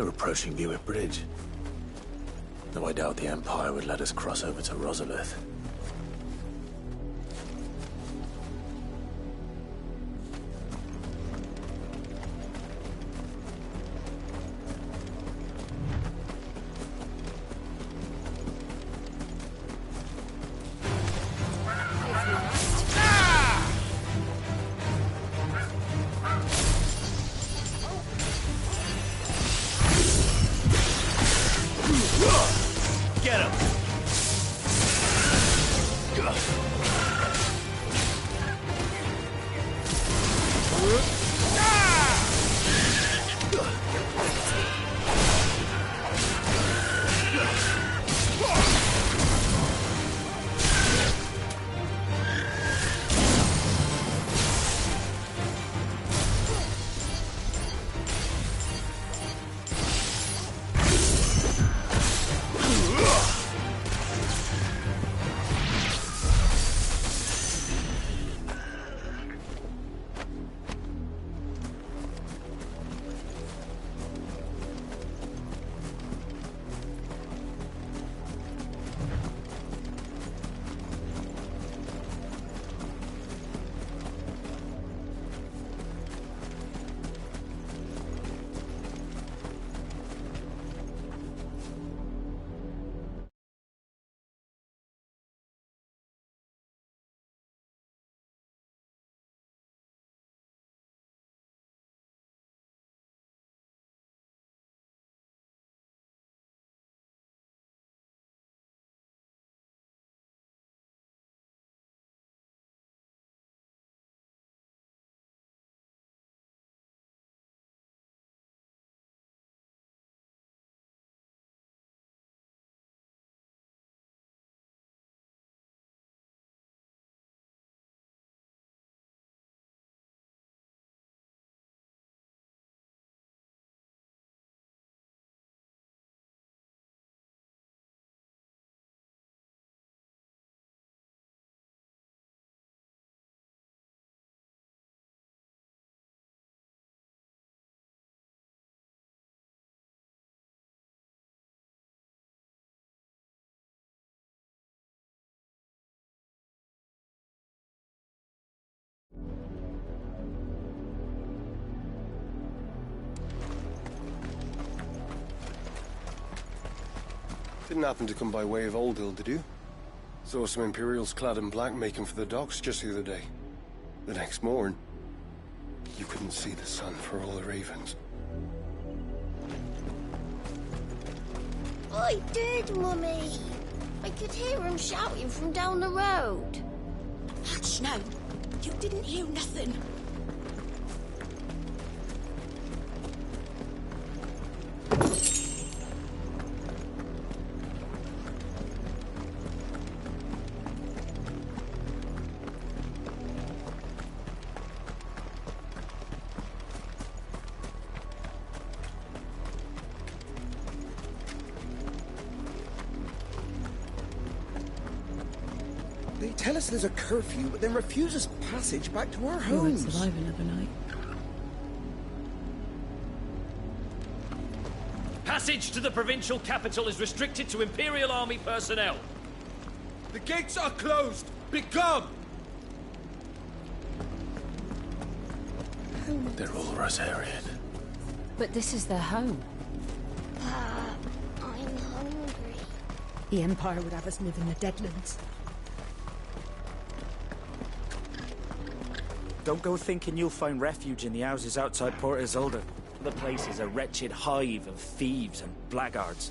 We're approaching Buick Bridge. Though I doubt the Empire would let us cross over to Rosalith. Get him! Didn't happen to come by way of Oldhill, did you? Saw some Imperials clad in black making for the docks just the other day. The next morn, you couldn't see the sun for all the ravens. I did, Mummy. I could hear him shouting from down the road. Hush, no. You didn't hear nothing. They tell us there's a curfew, but then refuse us passage back to our homes. We won't survive another night. Passage to the provincial capital is restricted to Imperial Army personnel. The gates are closed! Begone! They're all Rosarian. But this is their home. I'm hungry. The Empire would have us live in the Deadlands. Don't go thinking you'll find refuge in the houses outside Port Isolde. The place is a wretched hive of thieves and blackguards.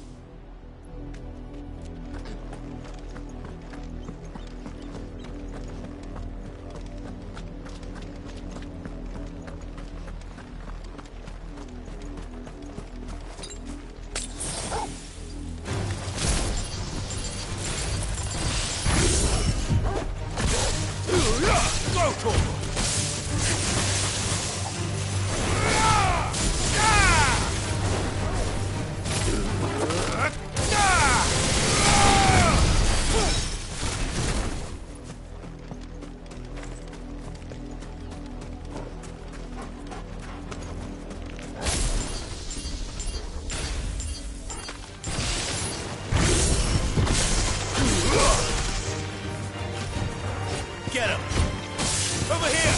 Go, Torvald! Get him! Over here!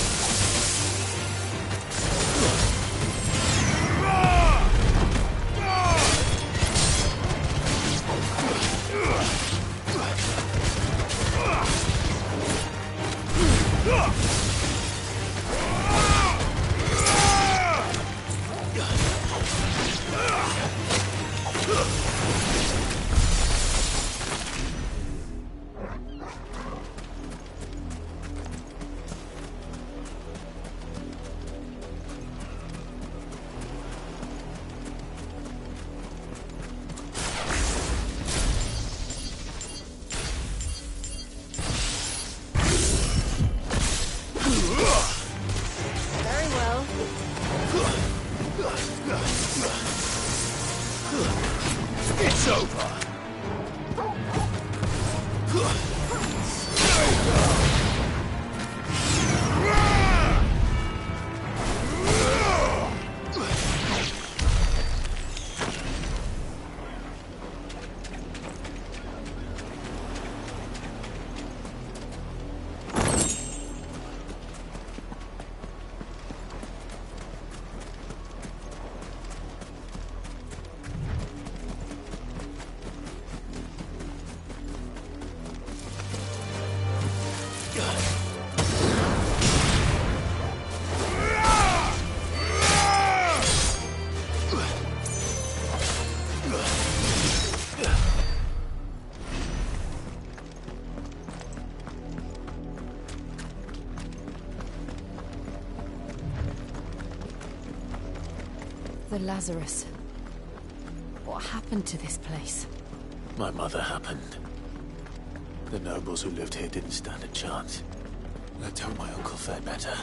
Very well. It's over. The Lazarus. What happened to this place? My mother happened. The nobles who lived here didn't stand a chance. Let's hope my uncle fared better.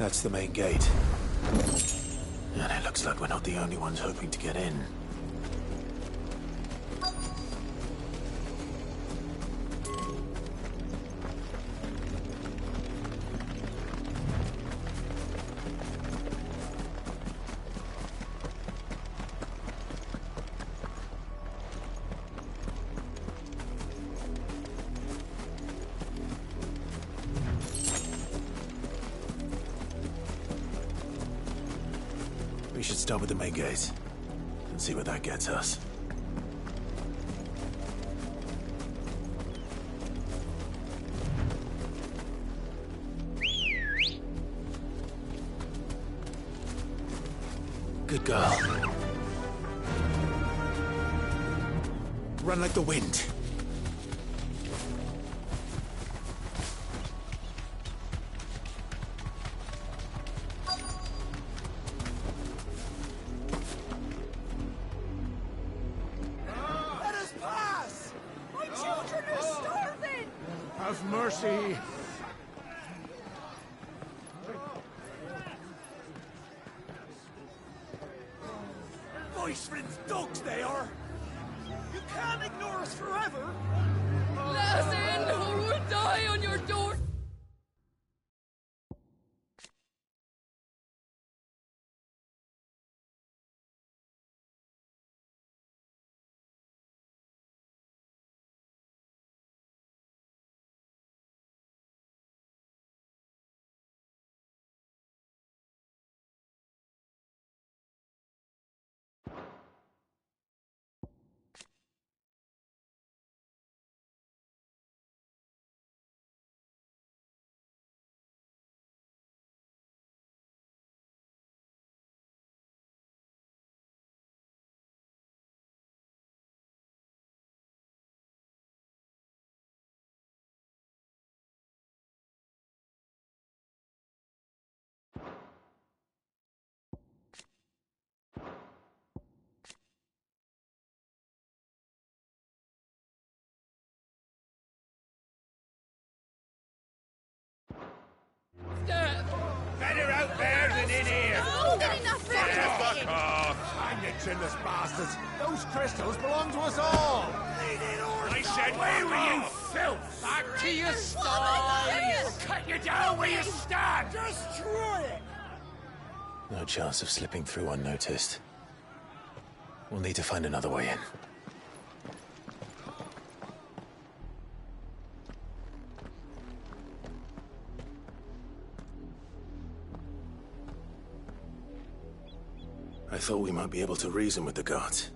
That's the main gate. And it looks like we're not the only ones hoping to get in. We should start with the main gate and see where that gets us. Good girl. Run like the wind. Have mercy! Boyfriend's dogs they are! You can't ignore us forever! Let us in, or we'll die on your door! Better out there than in here! Fuck off! Hang the chinless bastards! Those crystals belong to us all! I said, away with you, filth! Back to your sties! We'll cut you down where you stand! Destroy it! No chance of slipping through unnoticed. We'll need to find another way in. I thought we might be able to reason with the guards.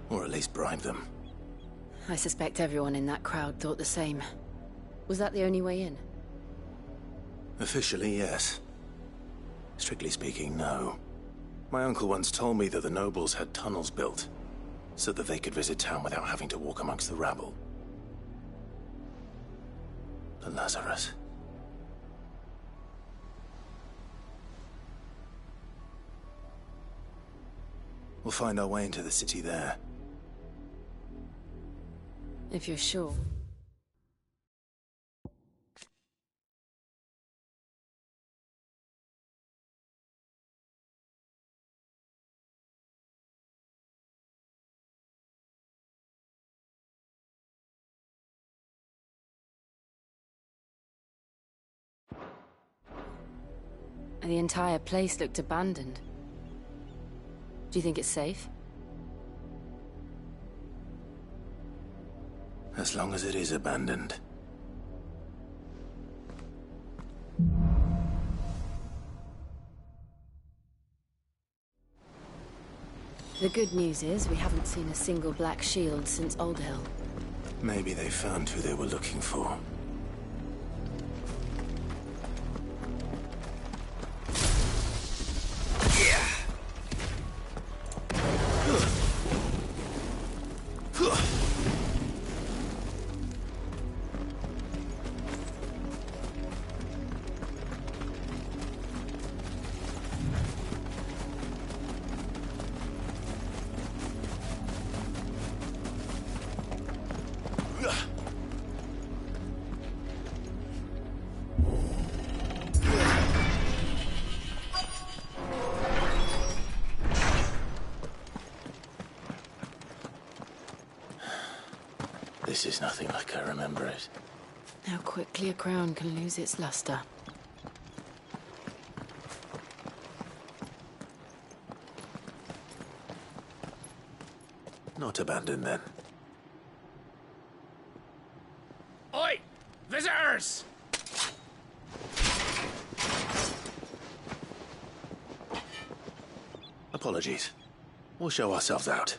Or at least bribe them. I suspect everyone in that crowd thought the same. Was that the only way in? Officially, yes. Strictly speaking, no. My uncle once told me that the nobles had tunnels built, so that they could visit town without having to walk amongst the rabble. The Lazarus. We'll find our way into the city there. If you're sure. The entire place looked abandoned. Do you think it's safe? As long as it is abandoned. The good news is we haven't seen a single black shield since Old Hill. Maybe they found who they were looking for. This is nothing like I remember it. How quickly a crown can lose its luster. Not abandoned, then. Oi! Visitors! Apologies. We'll show ourselves out.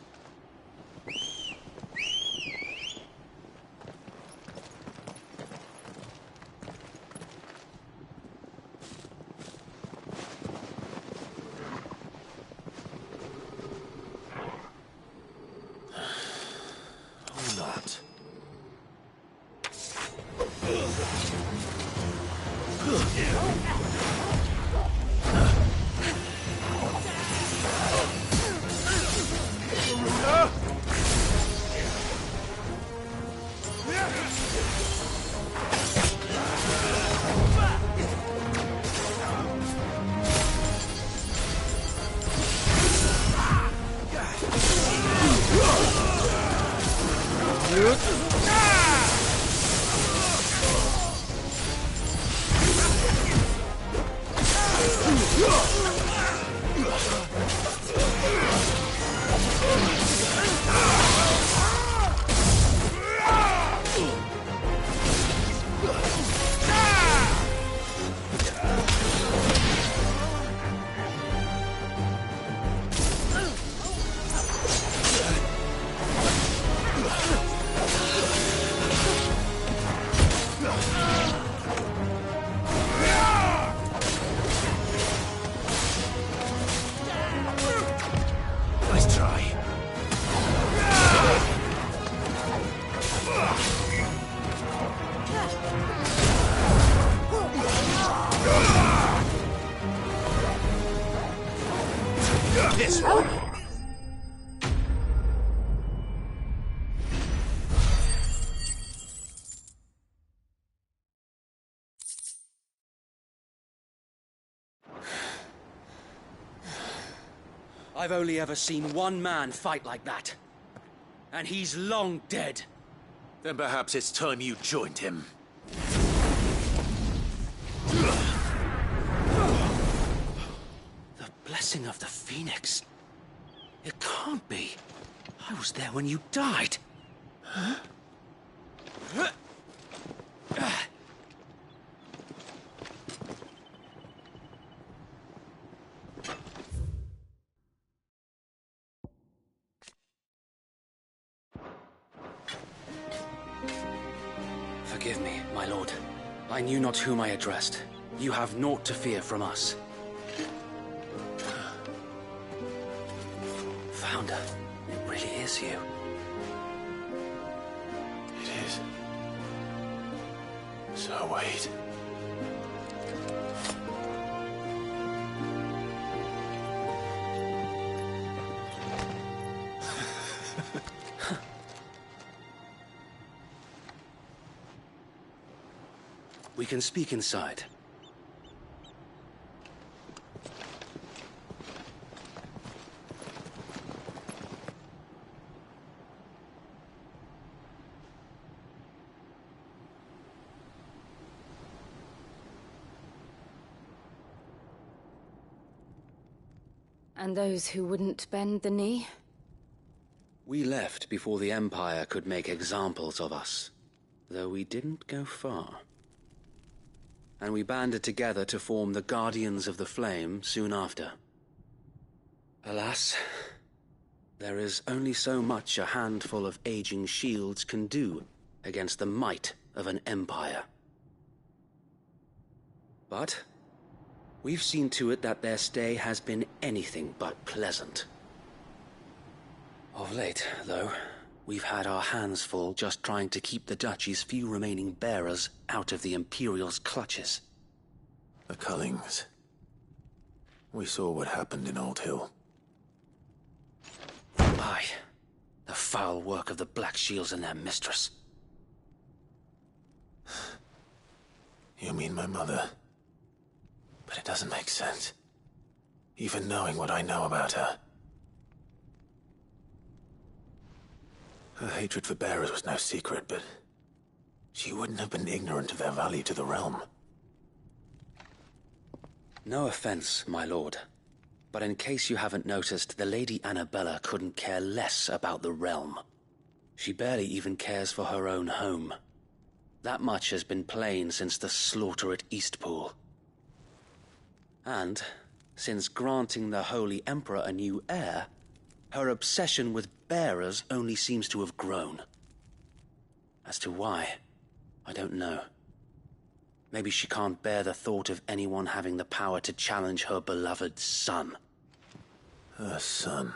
Or not. Nice try. This one. I've only ever seen one man fight like that. And he's long dead. Then perhaps it's time you joined him. The blessing of the Phoenix. It can't be. I was there when you died. Huh? Forgive me, my lord. I knew not whom I addressed. You have naught to fear from us. Founder, it really is you. It is. So wait. We can speak inside. And those who wouldn't bend the knee? We left before the Empire could make examples of us, though we didn't go far. And we banded together to form the Guardians of the Flame soon after. Alas, there is only so much a handful of aging shields can do against the might of an empire. But we've seen to it that their stay has been anything but pleasant. Of late, though, we've had our hands full just trying to keep the Duchy's few remaining bearers out of the Imperial's clutches. The Cullings. We saw what happened in Old Hill. Aye. The foul work of the Black Shields and their mistress. You mean my mother? But it doesn't make sense. Even knowing what I know about her. Her hatred for bearers was no secret, but she wouldn't have been ignorant of their value to the realm. No offense, my lord, but in case you haven't noticed, the Lady Annabella couldn't care less about the realm. She barely even cares for her own home. That much has been plain since the slaughter at Eastpool. And, since granting the Holy Emperor a new heir, her obsession with bearers only seems to have grown. As to why, I don't know. Maybe she can't bear the thought of anyone having the power to challenge her beloved son. Her son.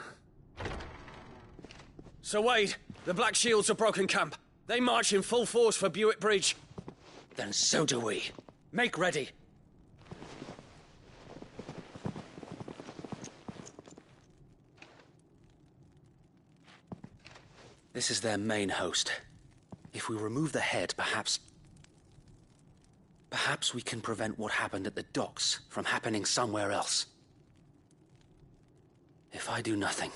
Sir Wade, the Black Shields have broken camp. They march in full force for Buick Bridge. Then so do we. Make ready. This is their main host. If we remove the head, perhaps we can prevent what happened at the docks from happening somewhere else. If I do nothing,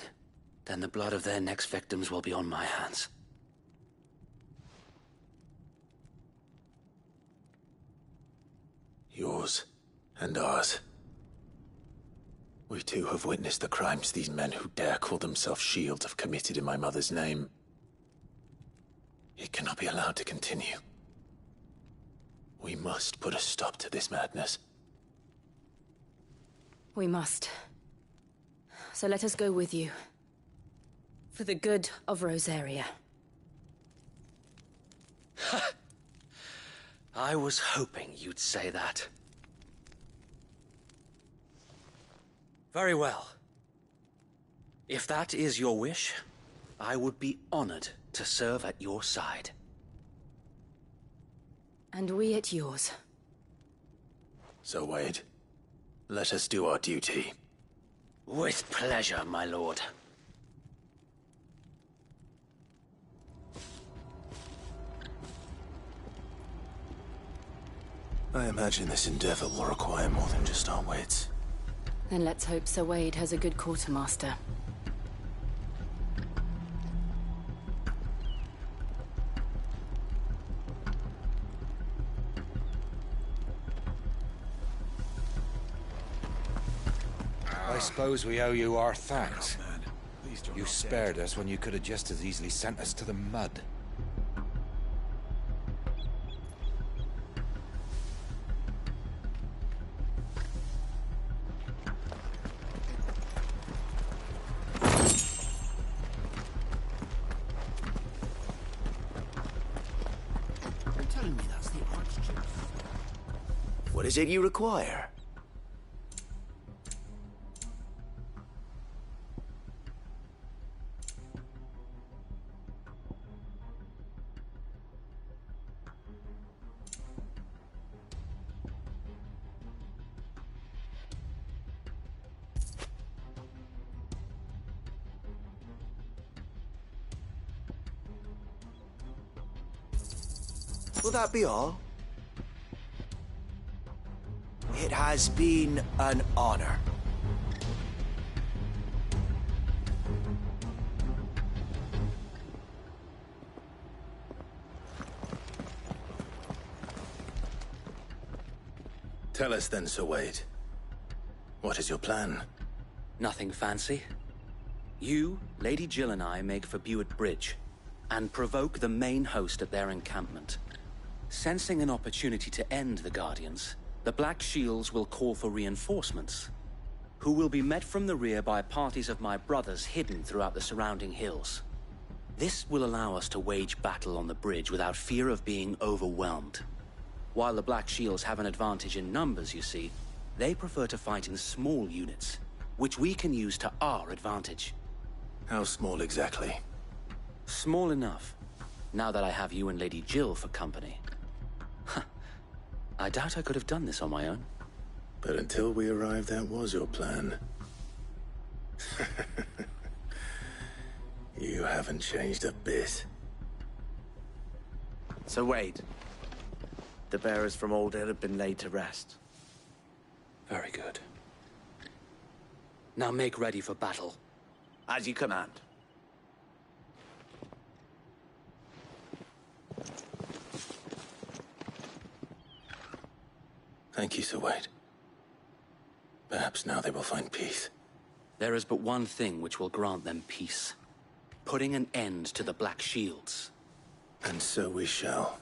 then the blood of their next victims will be on my hands. Yours and ours. We too have witnessed the crimes these men who dare call themselves shields have committed in my mother's name. It cannot be allowed to continue. We must put a stop to this madness. We must. So let us go with you. For the good of Rosaria. I was hoping you'd say that. Very well. If that is your wish, I would be honored to serve at your side. And we at yours. So, Wade, let us do our duty. With pleasure, my lord. I imagine this endeavor will require more than just our wits. Then let's hope Sir Wade has a good quartermaster. I suppose we owe you our thanks. You spared us when you could have just as easily sent us to the mud. You're telling me that's the Archduke? What is it you require? Will that be all? It has been an honor. Tell us then, Sir Wade. What is your plan? Nothing fancy. You, Lady Jill and I make for Buick Bridge, and provoke the main host at their encampment. Sensing an opportunity to end the Guardians, the Black Shields will call for reinforcements, who will be met from the rear by parties of my brothers hidden throughout the surrounding hills. This will allow us to wage battle on the bridge without fear of being overwhelmed. While the Black Shields have an advantage in numbers, you see, they prefer to fight in small units, which we can use to our advantage. How small exactly? Small enough, now that I have you and Lady Jill for company. I doubt I could have done this on my own. But until we arrived, that was your plan. You haven't changed a bit. So Wade, the bearers from Old Hill have been laid to rest. Very good. Now make ready for battle. As you command. Thank you, Sir Wade. Perhaps now they will find peace. There is but one thing which will grant them peace. Putting an end to the Black Shields. And so we shall.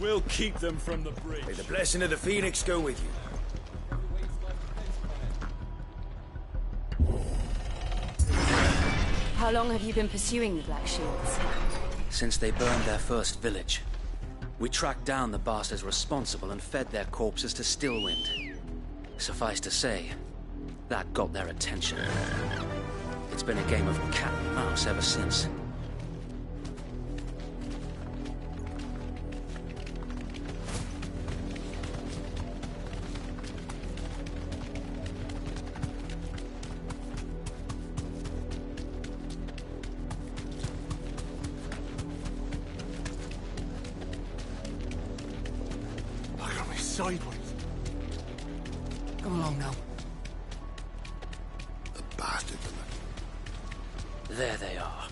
We'll keep them from the bridge. May the blessing of the Phoenix go with you. How long have you been pursuing the Black Shields? Since they burned their first village. We tracked down the bastards responsible and fed their corpses to Stillwind. Suffice to say, that got their attention. It's been a game of cat and mouse ever since. Sideways. Come along now. The bastard. There they are.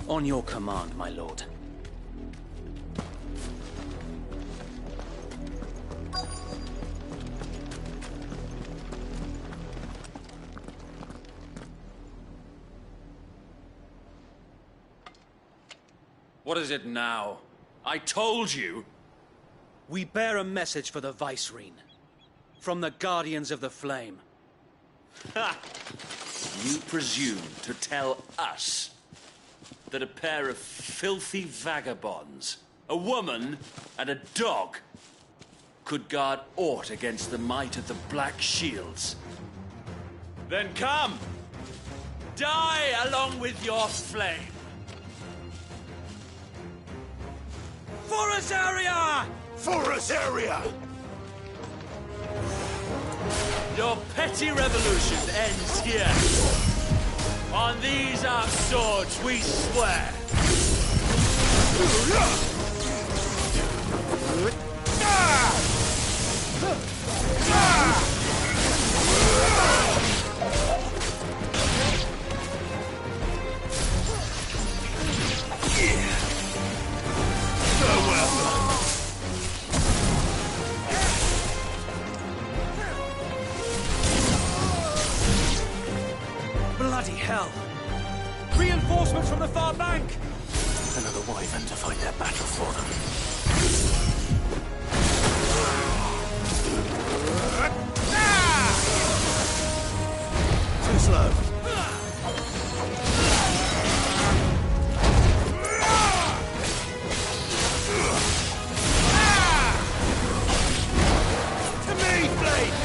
On your command, my lord. What is it now? I told you! We bear a message for the Vicereine. From the Guardians of the Flame. Ha! You presume to tell us that a pair of filthy vagabonds, a woman and a dog, could guard aught against the might of the Black Shields? Then come! Die along with your flame! For Azaria! For us area! Your petty revolution ends here. On these our swords we swear. Bloody hell! Reinforcements from the far bank! Another wyvern to fight their battle for them. Too slow. To me, blades!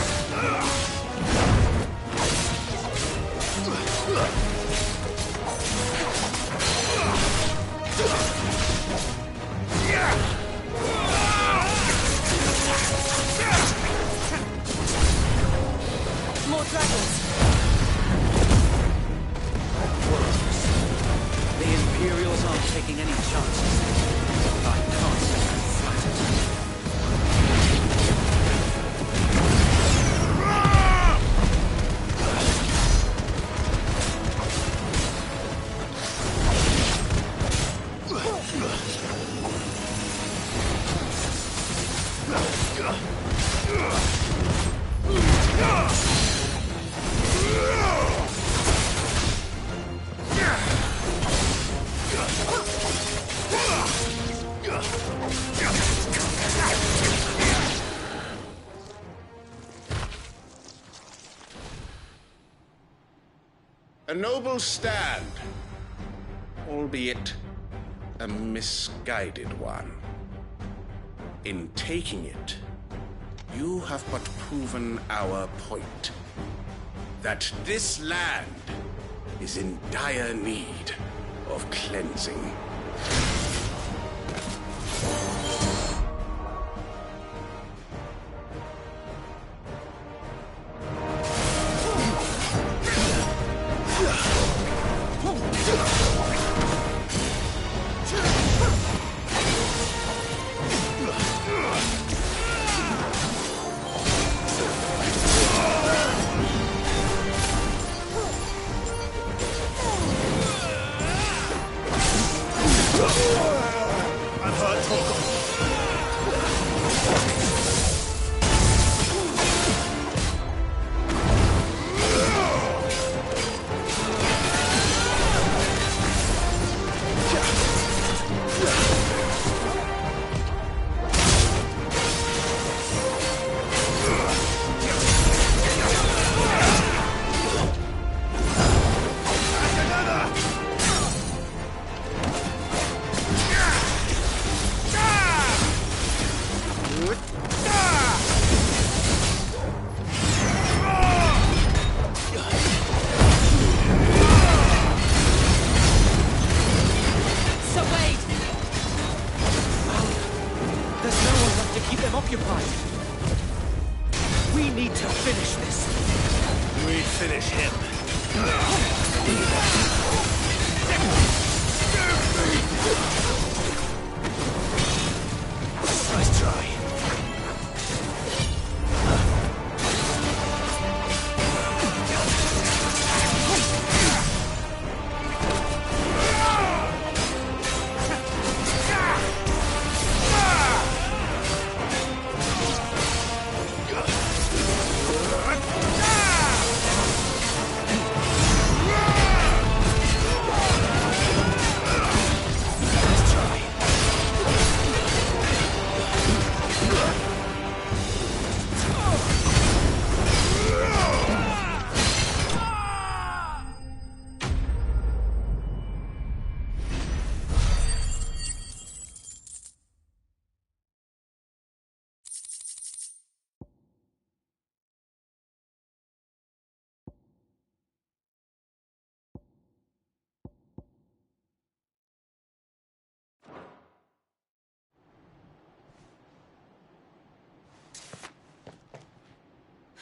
More dragons! The Imperials aren't taking any chances. I can't say I'm flattered. A noble stand. albeit a misguided one. In taking it, you have but proven our point. That this land is in dire need of cleansing.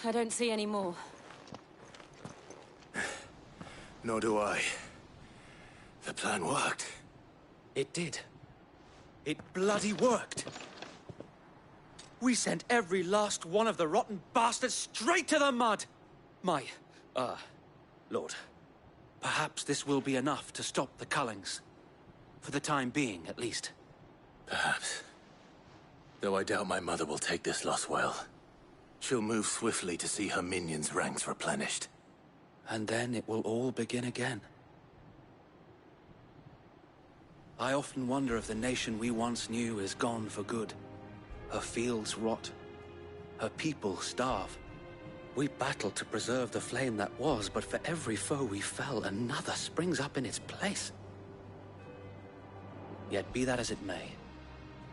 I don't see any more. Nor do I. The plan worked. It did. It bloody worked. We sent every last one of the rotten bastards straight to the mud! Lord. Perhaps this will be enough to stop the Cullings. For the time being, at least. Perhaps. Though I doubt my mother will take this loss well. She'll move swiftly to see her minions' ranks replenished. And then it will all begin again. I often wonder if the nation we once knew is gone for good. Her fields rot. Her people starve. We battled to preserve the flame that was, but for every foe we fell, another springs up in its place. Yet be that as it may,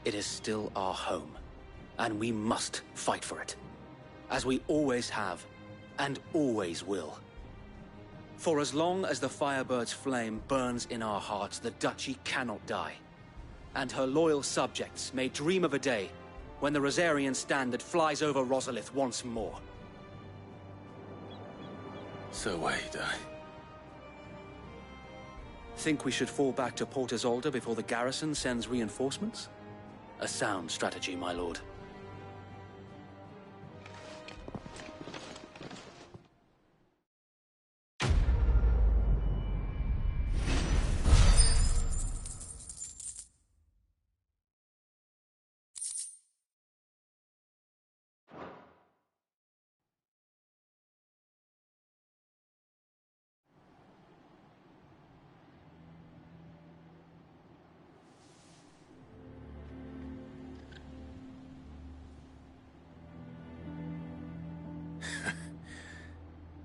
it is still our home, and we must fight for it. As we always have, and always will. For as long as the Firebird's flame burns in our hearts, the Duchy cannot die. And her loyal subjects may dream of a day when the Rosarian standard flies over Rosalith once more. So wait, Think we should fall back to Port Isolde before the garrison sends reinforcements? A sound strategy, my lord.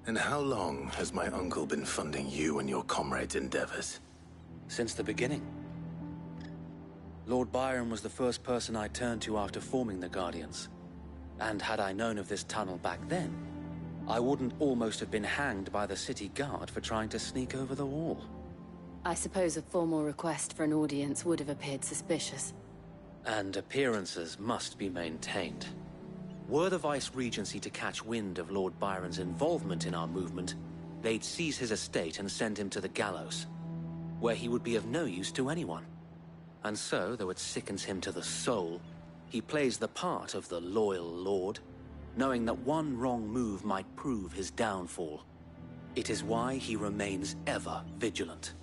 And how long has my uncle been funding you and your comrades' endeavors? Since the beginning. Lord Byron was the first person I turned to after forming the Guardians. And had I known of this tunnel back then, I wouldn't almost have been hanged by the city guard for trying to sneak over the wall. I suppose a formal request for an audience would have appeared suspicious. And appearances must be maintained. Were the Vice-Regency to catch wind of Lord Byron's involvement in our movement, they'd seize his estate and send him to the gallows, where he would be of no use to anyone. And so, though it sickens him to the soul, he plays the part of the loyal lord, knowing that one wrong move might prove his downfall. It is why he remains ever vigilant.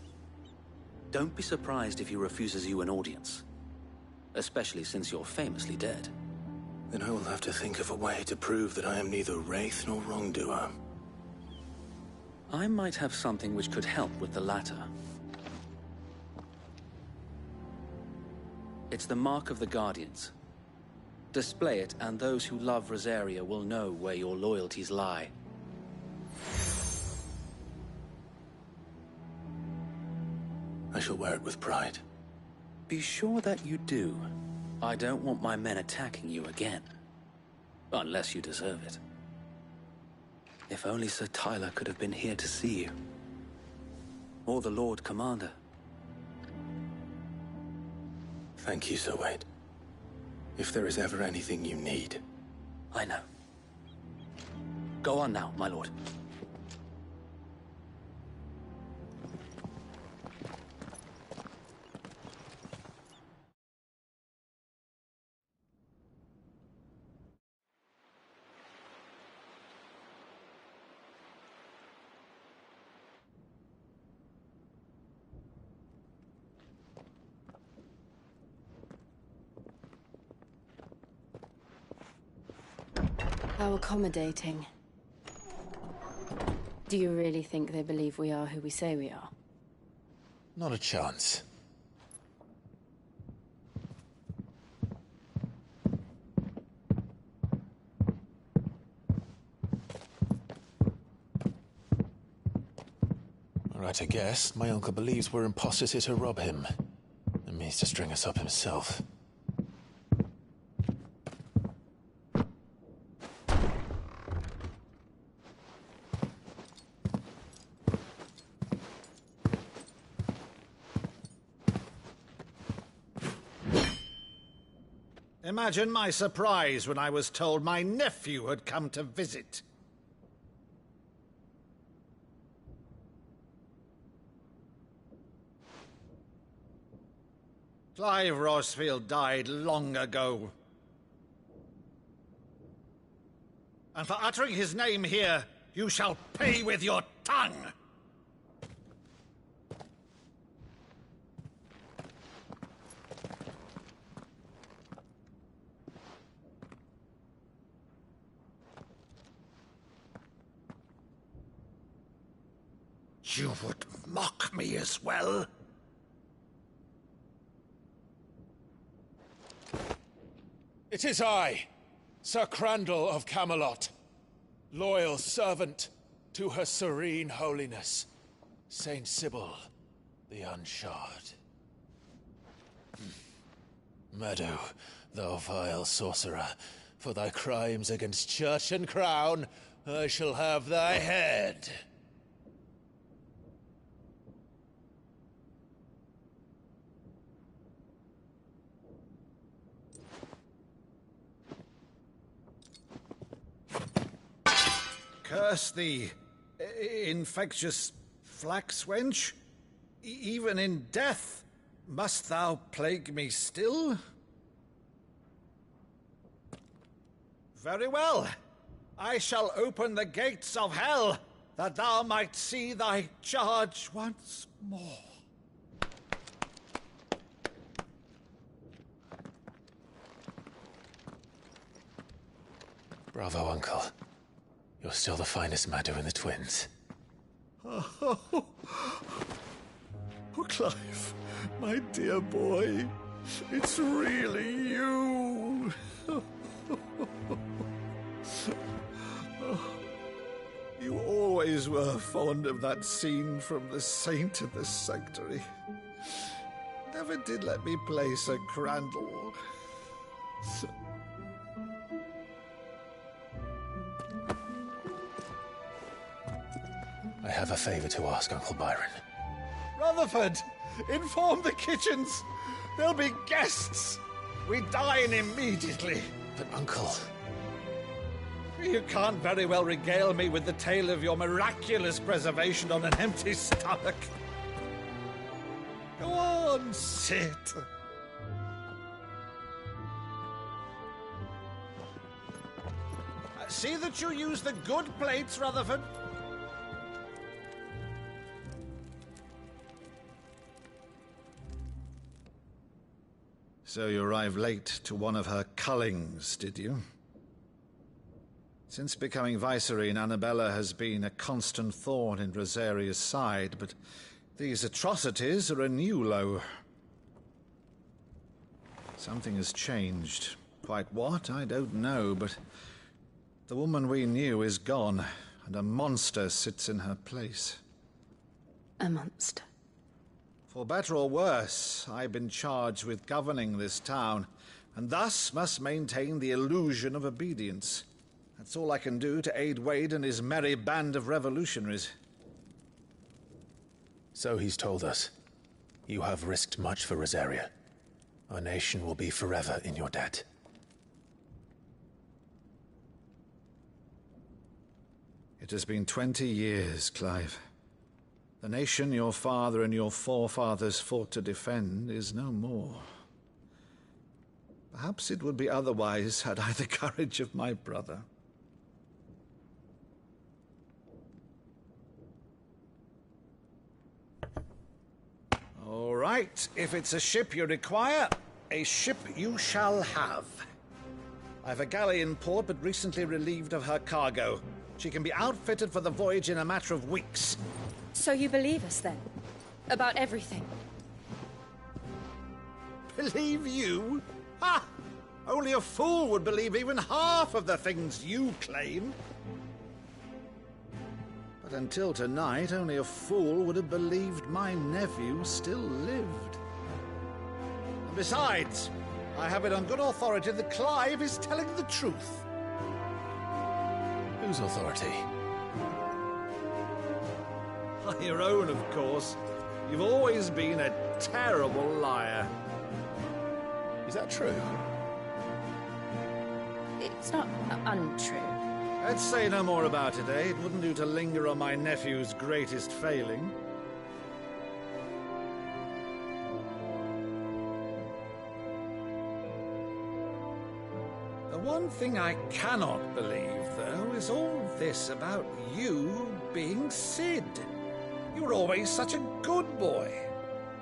Don't be surprised if he refuses you an audience, especially since you're famously dead. Then I will have to think of a way to prove that I am neither wraith nor wrongdoer. I might have something which could help with the latter. It's the mark of the Guardians. Display it, and those who love Rosaria will know where your loyalties lie. I shall wear it with pride. Be sure that you do. I don't want my men attacking you again. Unless you deserve it. If only Sir Tyler could have been here to see you. Or the Lord Commander. Thank you, Sir Wade. If there is ever anything you need. I know. Go on now, my lord. How accommodating. Do you really think they believe we are who we say we are? Not a chance. All right, I guess. My uncle believes we're imposters here to rob him. And means to string us up himself. Imagine my surprise when I was told my nephew had come to visit. Clive Rosfield died long ago. And for uttering his name here, you shall pay with your tongue! You would mock me as well? It is I, Sir Crandall of Camelot, loyal servant to Her Serene Holiness, Saint Sybil the Unshod. Meadow, thou vile sorcerer, for thy crimes against church and crown, I shall have thy head. Curse thee, infectious flax wench. Even in death, must thou plague me still? Very well. I shall open the gates of hell, that thou might see thy charge once more. Bravo, Uncle. You're still the finest Maddo in the twins. Oh, Clive, my dear boy, it's really you. You always were fond of that scene from The Saint in the Sanctuary. Never did let me play Sir Crandall. I have a favor to ask, Uncle Byron. Rutherford, inform the kitchens. There'll be guests. We dine immediately. But, Uncle... You can't very well regale me with the tale of your miraculous preservation on an empty stomach. Go on, sit. See that you use the good plates, Rutherford. So you arrived late to one of her cullings, did you? Since becoming Vicereine, Annabella has been a constant thorn in Rosaria's side, but these atrocities are a new low. Something has changed. Quite what, I don't know, but the woman we knew is gone, and a monster sits in her place. A monster? For better or worse, I've been charged with governing this town, and thus must maintain the illusion of obedience. That's all I can do to aid Wade and his merry band of revolutionaries. So he's told us. You have risked much for Rosaria. Our nation will be forever in your debt. It has been 20 years, Clive. The nation your father and your forefathers fought to defend is no more. Perhaps it would be otherwise had I the courage of my brother. All right, if it's a ship you require, a ship you shall have. I've a galley in port, but recently relieved of her cargo. She can be outfitted for the voyage in a matter of weeks. So you believe us, then? About everything? Believe you? Ha! Only a fool would believe even half of the things you claim. But until tonight, only a fool would have believed my nephew still lived. And besides, I have it on good authority that Clive is telling the truth. Whose authority? Your own, of course. You've always been a terrible liar. Is that true? It's not untrue. Let's say no more about it, eh? It wouldn't do to linger on my nephew's greatest failing. The one thing I cannot believe, though, is all this about you being Sid. You were always such a good boy,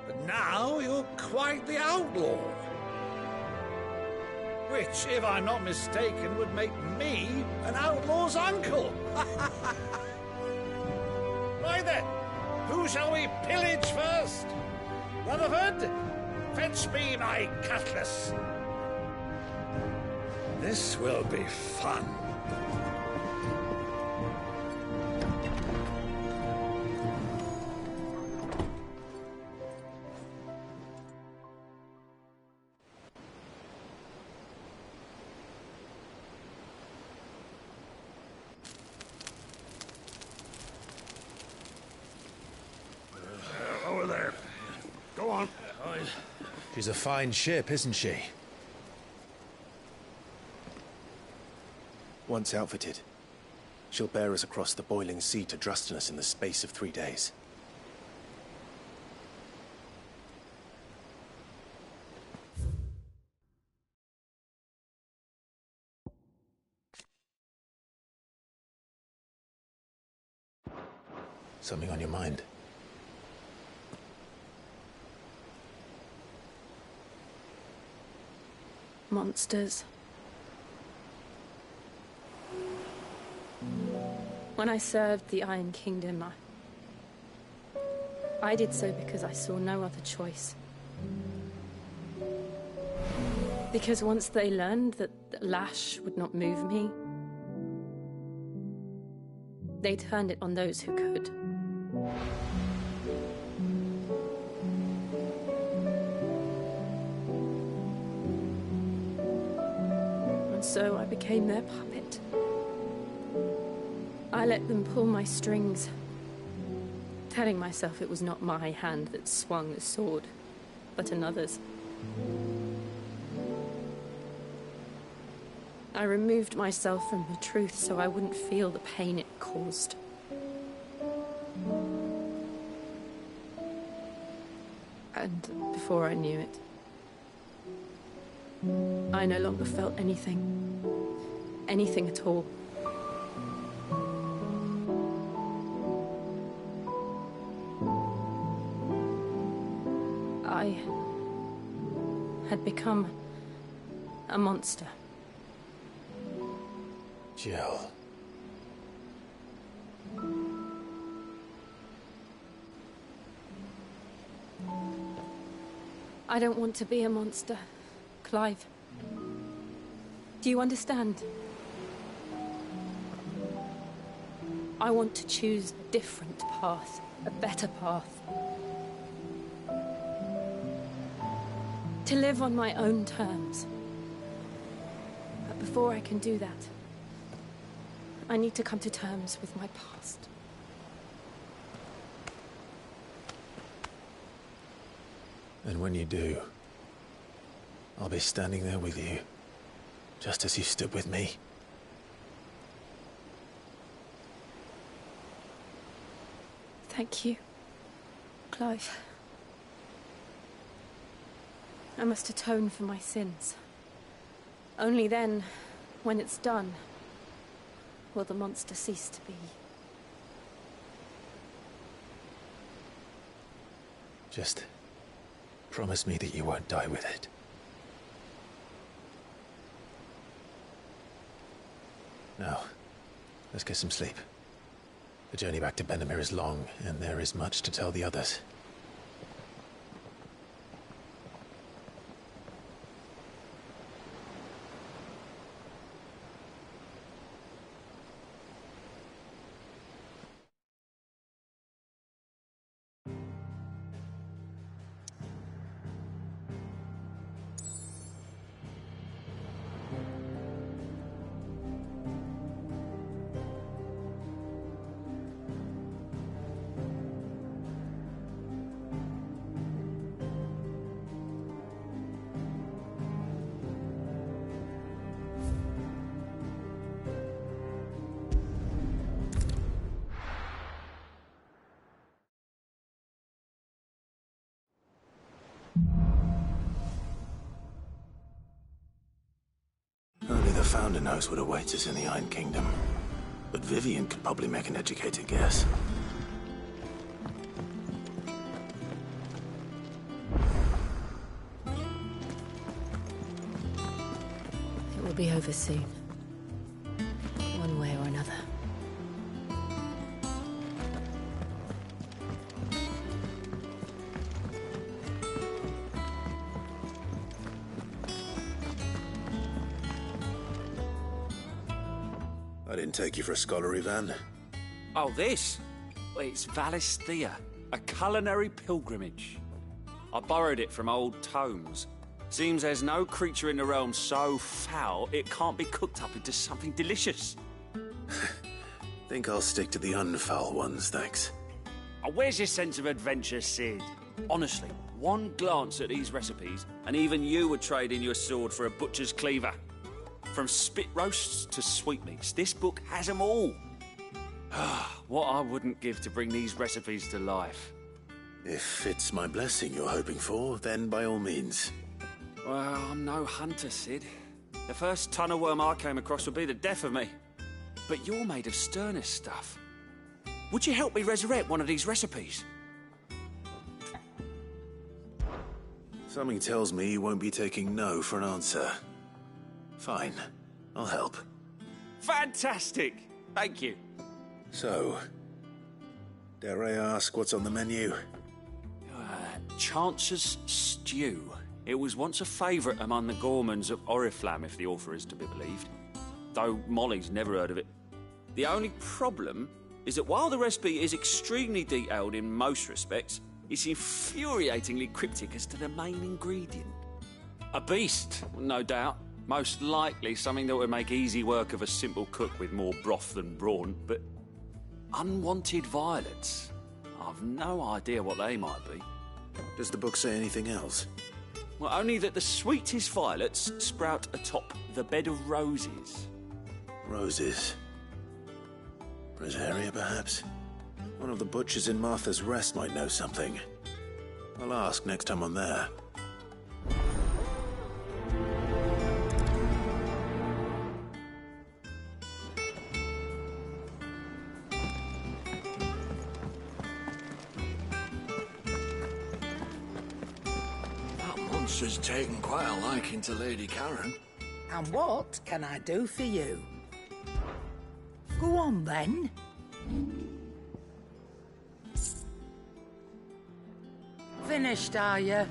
but now you're quite the outlaw. Which, if I'm not mistaken, would make me an outlaw's uncle. Right then, who shall we pillage first? Rutherford, fetch me my cutlass. This will be fun. Over there. Go on. She's a fine ship, isn't she? Once outfitted, she'll bear us across the boiling sea to Drustinus in the space of 3 days. Something on your mind? Monsters. When I served the Iron Kingdom, I did so because I saw no other choice. Because once they learned that the lash would not move me, they turned it on those who could. so I became their puppet. I let them pull my strings, telling myself it was not my hand that swung the sword, but another's. I removed myself from the truth so I wouldn't feel the pain it caused. And before I knew it, I no longer felt anything. Anything at all. I had become a monster. Jill. I don't want to be a monster, Clive. Do you understand? I want to choose a different path, a better path. To live on my own terms. But before I can do that, I need to come to terms with my past. And when you do, I'll be standing there with you, just as you stood with me. Thank you, Clive. I must atone for my sins. Only then, when it's done, will the monster cease to be. Just promise me that you won't die with it. Now, let's get some sleep. The journey back to Benamir is long, and there is much to tell the others. Only the Founder knows what awaits us in the Iron Kingdom. But Vivian could probably make an educated guess. It will be over soon. One way or another. I didn't take you for a scholar, Ivan. Oh, this? Well, it's Valisthea, a culinary pilgrimage. I borrowed it from old tomes. Seems there's no creature in the realm so foul it can't be cooked up into something delicious. Think I'll stick to the unfoul ones, thanks. Oh, where's your sense of adventure, Sid? Honestly, one glance at these recipes, and even you would trade in your sword for a butcher's cleaver. From spit roasts to sweetmeats, this book has them all. What I wouldn't give to bring these recipes to life. If it's my blessing you're hoping for, then by all means. Well, I'm no hunter, Sid. The first tunnel worm I came across would be the death of me. But you're made of sterner stuff. Would you help me resurrect one of these recipes? Something tells me you won't be taking no for an answer. Fine, I'll help. Fantastic! Thank you. So, dare I ask what's on the menu? Chance's Stew. It was once a favourite among the gourmands of Oriflamme, if the author is to be believed. Though Molly's never heard of it. The only problem is that while the recipe is extremely detailed in most respects, it's infuriatingly cryptic as to the main ingredient. A beast, no doubt, Most likely something that would make easy work of a simple cook with more broth than brawn, but unwanted violets. I've no idea what they might be. Does the book say anything else? Well, only that the sweetest violets sprout atop the bed of roses. Roses. Rosaria, perhaps? One of the butchers in Martha's Rest might know something. I'll ask next time I'm there. Monster's taken quite a liking to Lady Karen. And what can I do for you? Go on, then. Finished, are you?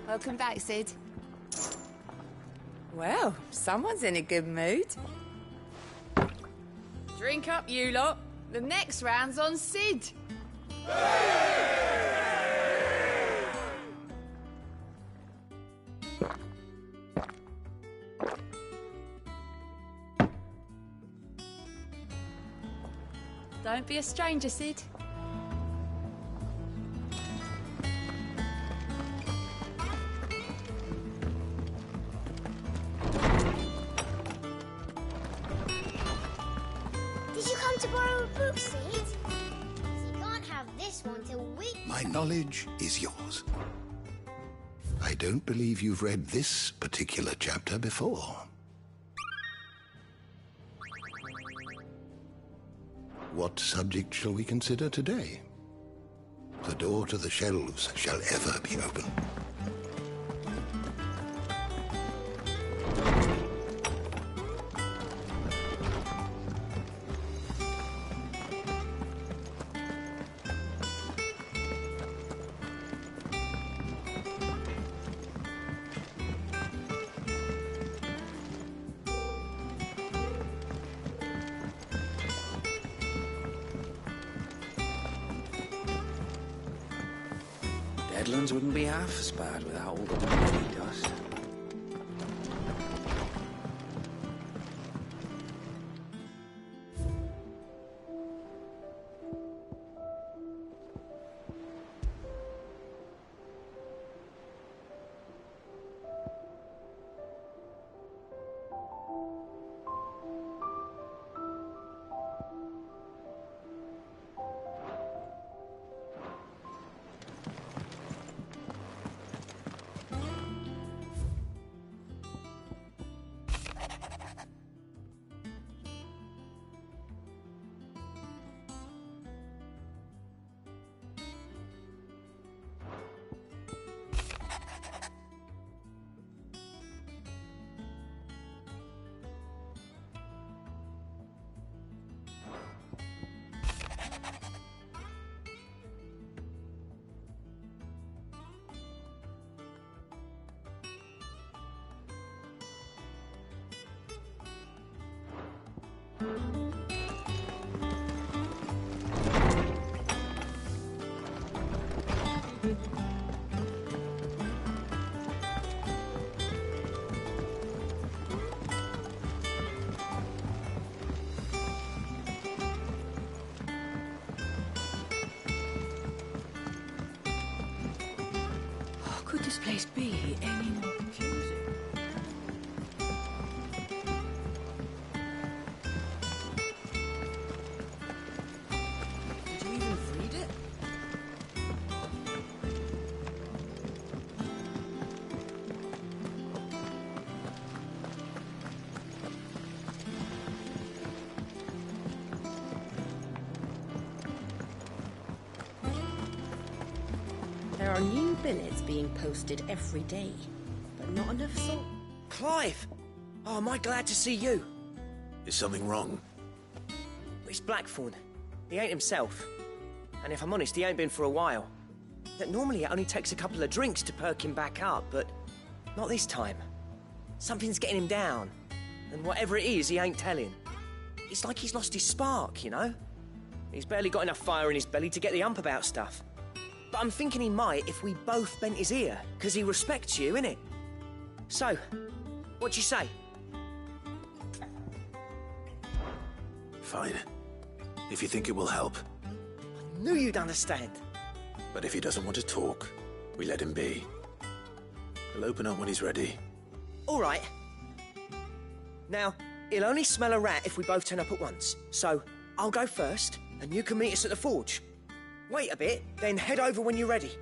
Welcome back, Sid. Well, someone's in a good mood. Drink up, you lot. The next round's on Sid. Don't be a stranger, Sid. Did you come to borrow a book, Sid? You can't have this one till we... My knowledge is yours. I don't believe you've read this particular chapter before. What subject shall we consider today? The door to the shelves shall ever be open. Deadlands wouldn't be half as bad without all the bloody dust. Could this place be any more confusing? Did you even read it? There are new billets being posted every day, but not enough salt. Clive! Oh, am I glad to see you? Is something wrong? It's Blackthorn. He ain't himself. And if I'm honest, he ain't been for a while. That normally it only takes a couple of drinks to perk him back up, but not this time. Something's getting him down. And whatever it is, he ain't telling. It's like he's lost his spark, you know? He's barely got enough fire in his belly to get the ump about stuff. But I'm thinking he might if we both bent his ear, because he respects you, innit? So, what do you say? Fine. If you think it will help. Knew you'd understand. But if he doesn't want to talk, we let him be. He'll open up when he's ready. All right. Now, he'll only smell a rat if we both turn up at once. So, I'll go first, and you can meet us at the forge. Wait a bit, then head over when you're ready.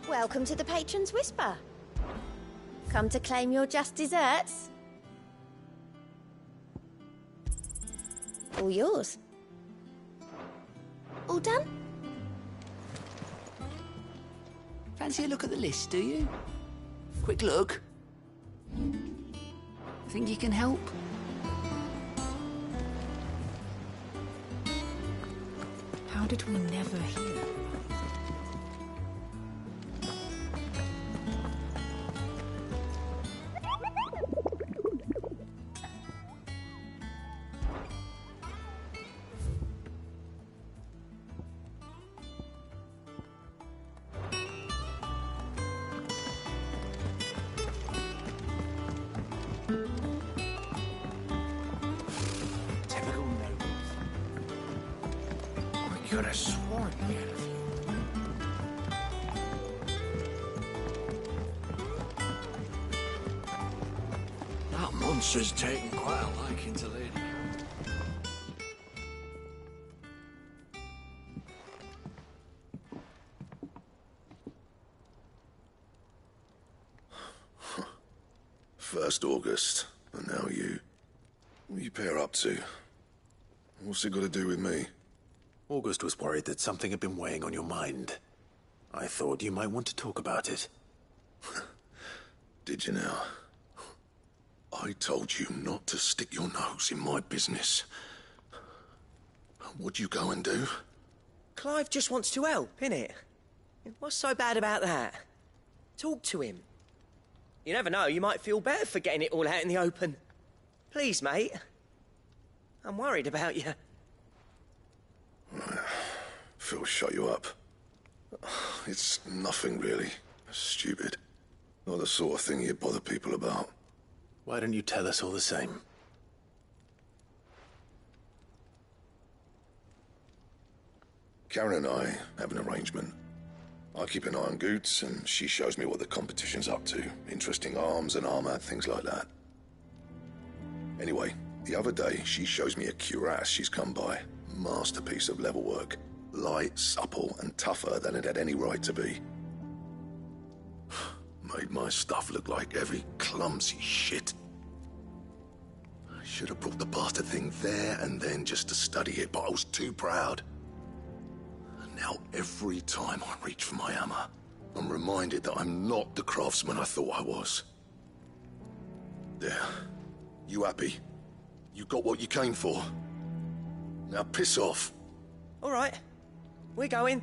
Welcome to the Patron's Whisper. Come to claim your just desserts? All yours. All done? Fancy a look at the list, do you? Quick look. Think you can help? How did we never hear? Typical nobles. I could have sworn we had a few. That monster's taken quite a liking to Lady. First August, and now you. What are you pair up to? What's it got to do with me? August was worried that something had been weighing on your mind. I thought you might want to talk about it. Did you now? I told you not to stick your nose in my business. What'd you go and do? Clive just wants to help, innit? What's so bad about that? Talk to him. You never know, you might feel better for getting it all out in the open. Please, mate. I'm worried about you. Phil shut you up. It's nothing really. Stupid. Not the sort of thing you bother people about. Why don't you tell us all the same? Karen and I have an arrangement. I keep an eye on Goots, and she shows me what the competition's up to. Interesting arms and armor, things like that. Anyway, the other day, she shows me a cuirass she's come by. Masterpiece of level work. Light, supple, and tougher than it had any right to be. Made my stuff look like every clumsy shit. I should have brought the bastard thing there and then just to study it, but I was too proud. And now every time I reach for my hammer, I'm reminded that I'm not the craftsman I thought I was. There. You happy? You got what you came for. Now piss off. All right. We're going.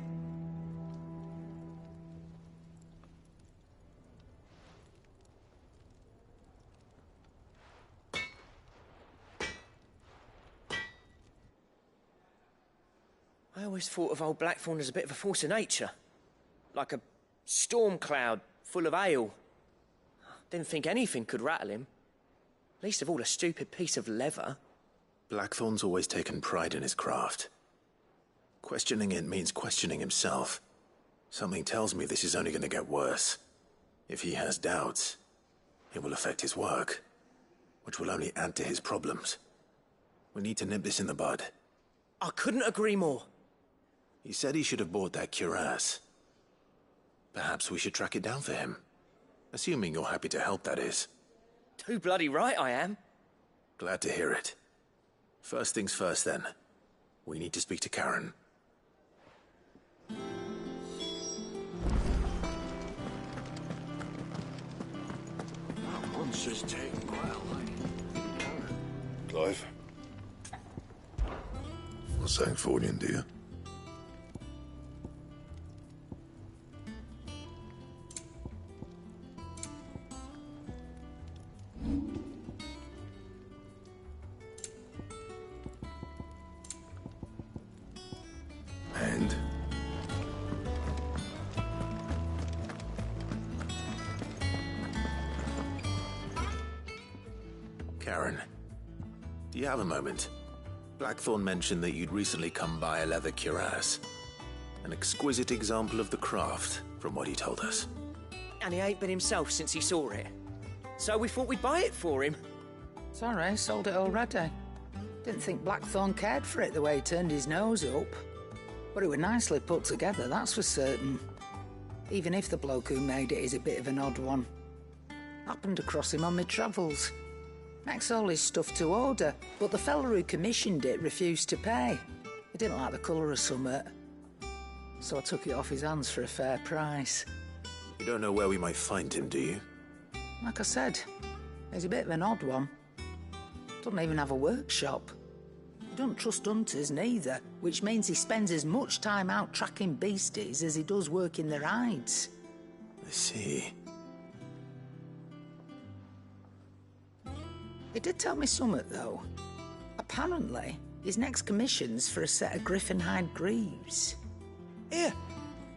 I always thought of old Blackthorn as a bit of a force of nature. Like a storm cloud full of ale. Didn't think anything could rattle him. Least of all a stupid piece of leather. Blackthorn's always taken pride in his craft. Questioning it means questioning himself. Something tells me this is only going to get worse. If he has doubts, it will affect his work, which will only add to his problems. We need to nip this in the bud. I couldn't agree more. He said he should have bought that cuirass. Perhaps we should track it down for him. Assuming you're happy to help, that is. Too bloody right I am. Glad to hear it. First things first, then. We need to speak to Karen. That monster's taken quite a liking. Clive? Not saying Fordian, do you? Karen, do you have a moment? Blackthorn mentioned that you'd recently come by a leather cuirass. An exquisite example of the craft, from what he told us. And he ain't been himself since he saw it. So we thought we'd buy it for him. Sorry, sold it already. Didn't think Blackthorn cared for it the way he turned his nose up. But it were nicely put together, that's for certain. Even if the bloke who made it is a bit of an odd one. Happened across him on my travels. Makes all his stuff to order, but the fella who commissioned it refused to pay. He didn't like the colour of summit. So I took it off his hands for a fair price. You don't know where we might find him, do you? Like I said, he's a bit of an odd one. Doesn't even have a workshop. He don't trust hunters neither, which means he spends as much time out tracking beasties as he does working their hides. I see. He did tell me something, though. Apparently, his next commission's for a set of griffin hide greaves. Here,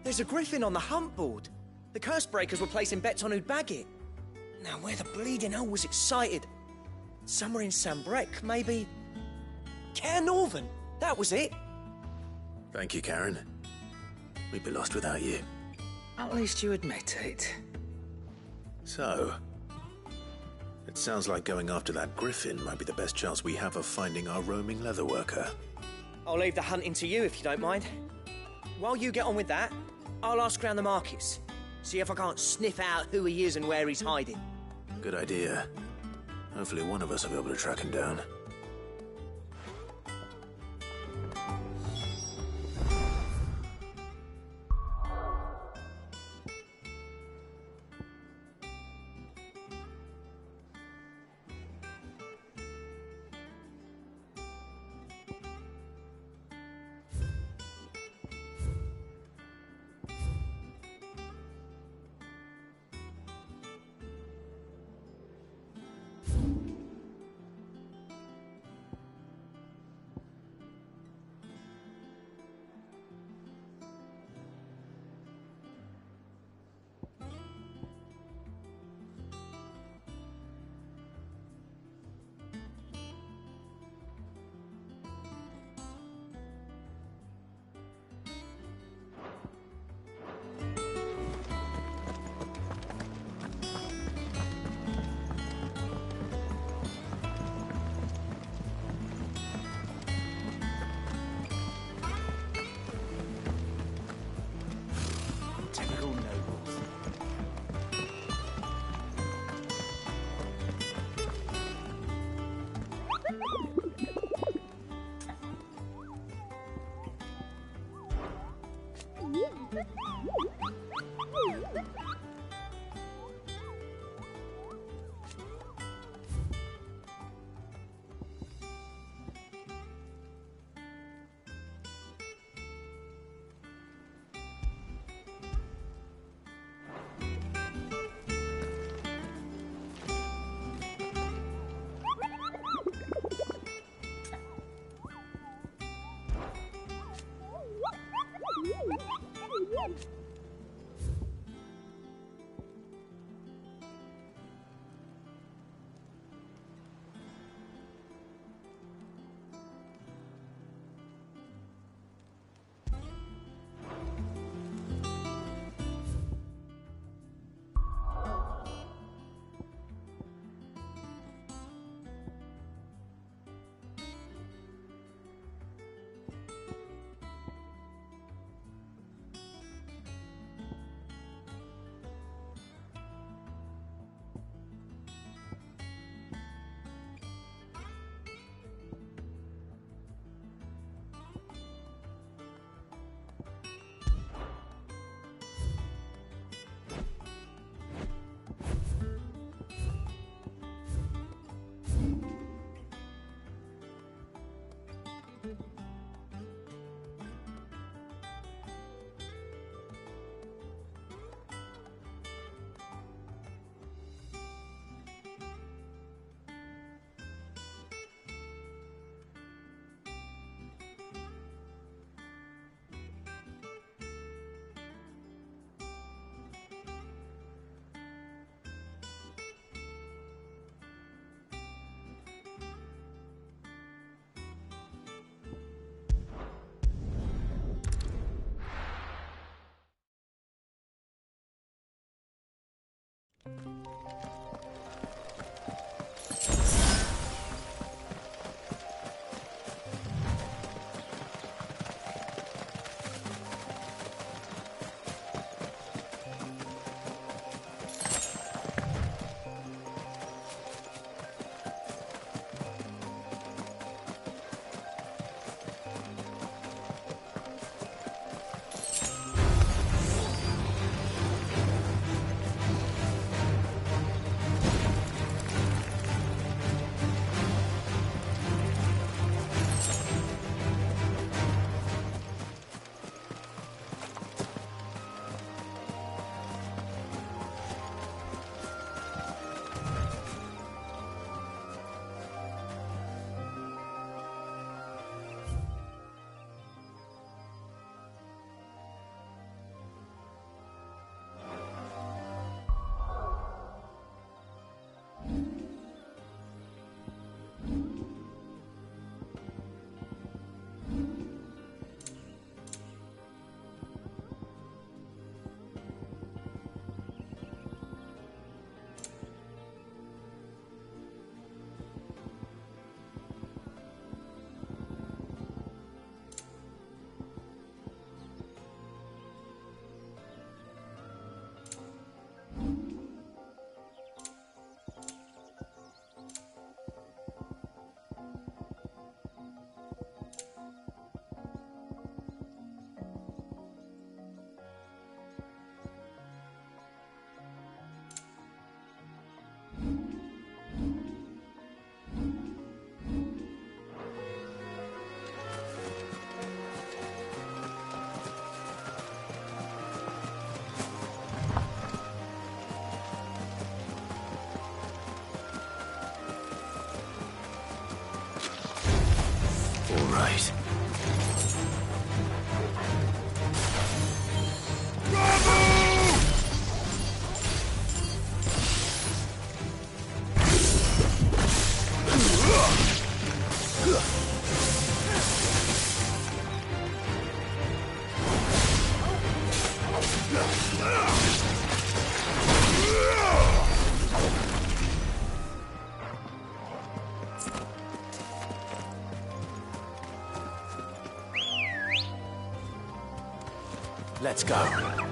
there's a griffin on the hunt board. The curse breakers were placing bets on who'd bag it. Now, where the bleeding hell was excited? Somewhere in Sambrec, maybe... Care Northern, that was it. Thank you, Karen. We'd be lost without you. At least you admit it. So, it sounds like going after that griffin might be the best chance we have of finding our roaming leatherworker. I'll leave the hunting to you if you don't mind. While you get on with that, I'll ask around the markets. See if I can't sniff out who he is and where he's hiding. Good idea. Hopefully one of us will be able to track him down. Right. Let's go.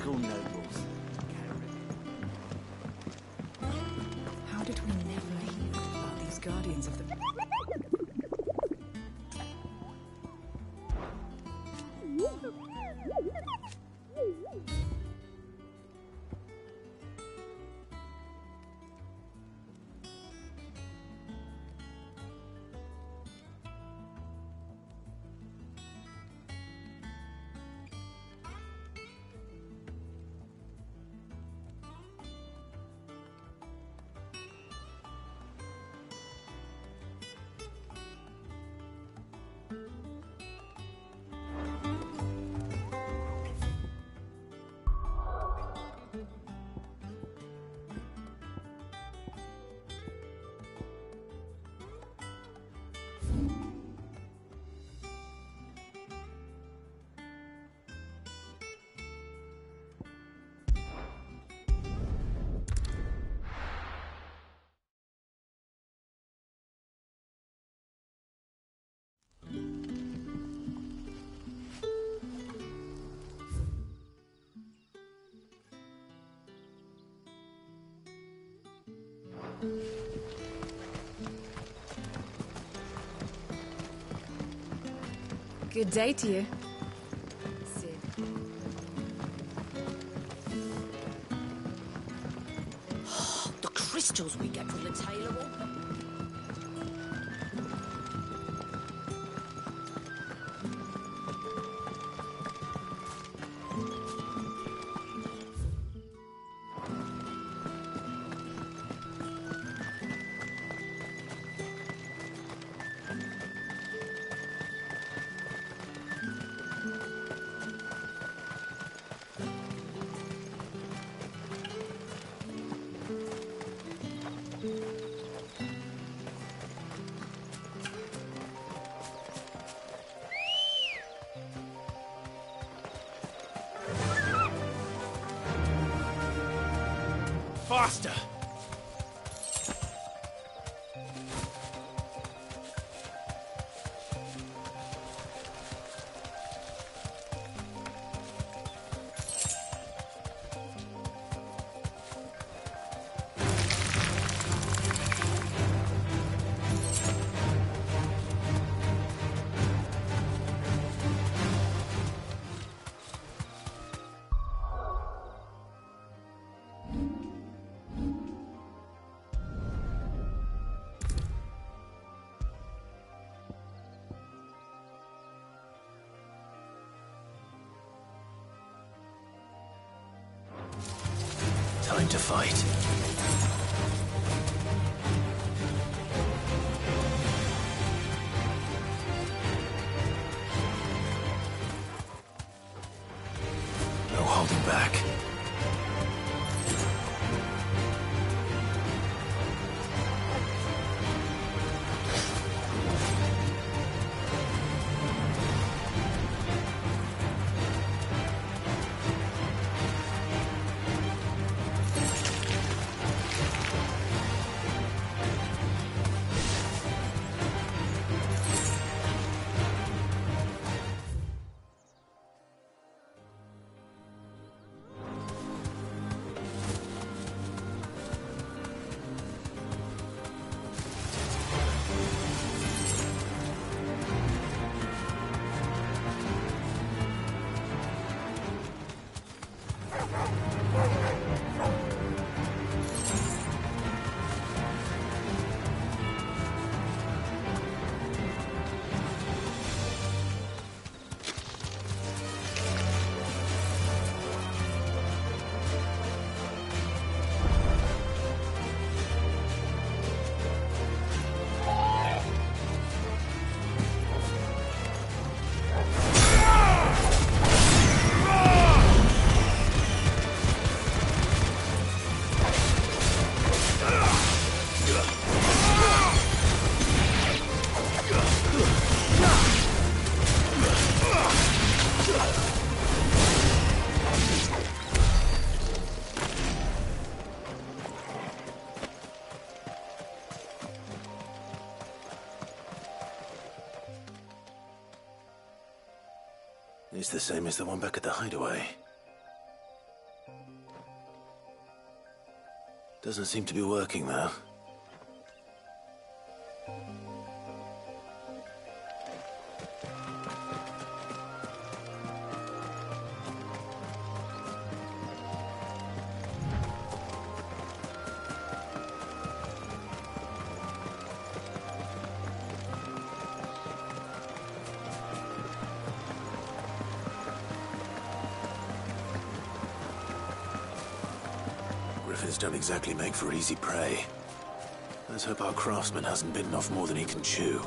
local nobles. How did we never hear about these guardians of the... Good day to you. The crystals we get from the tailor will... Faster! Time to fight. No holding back. It's the same as the one back at the hideaway. Doesn't seem to be working, though. Griffins don't exactly make for easy prey. Let's hope our craftsman hasn't bitten off more than he can chew.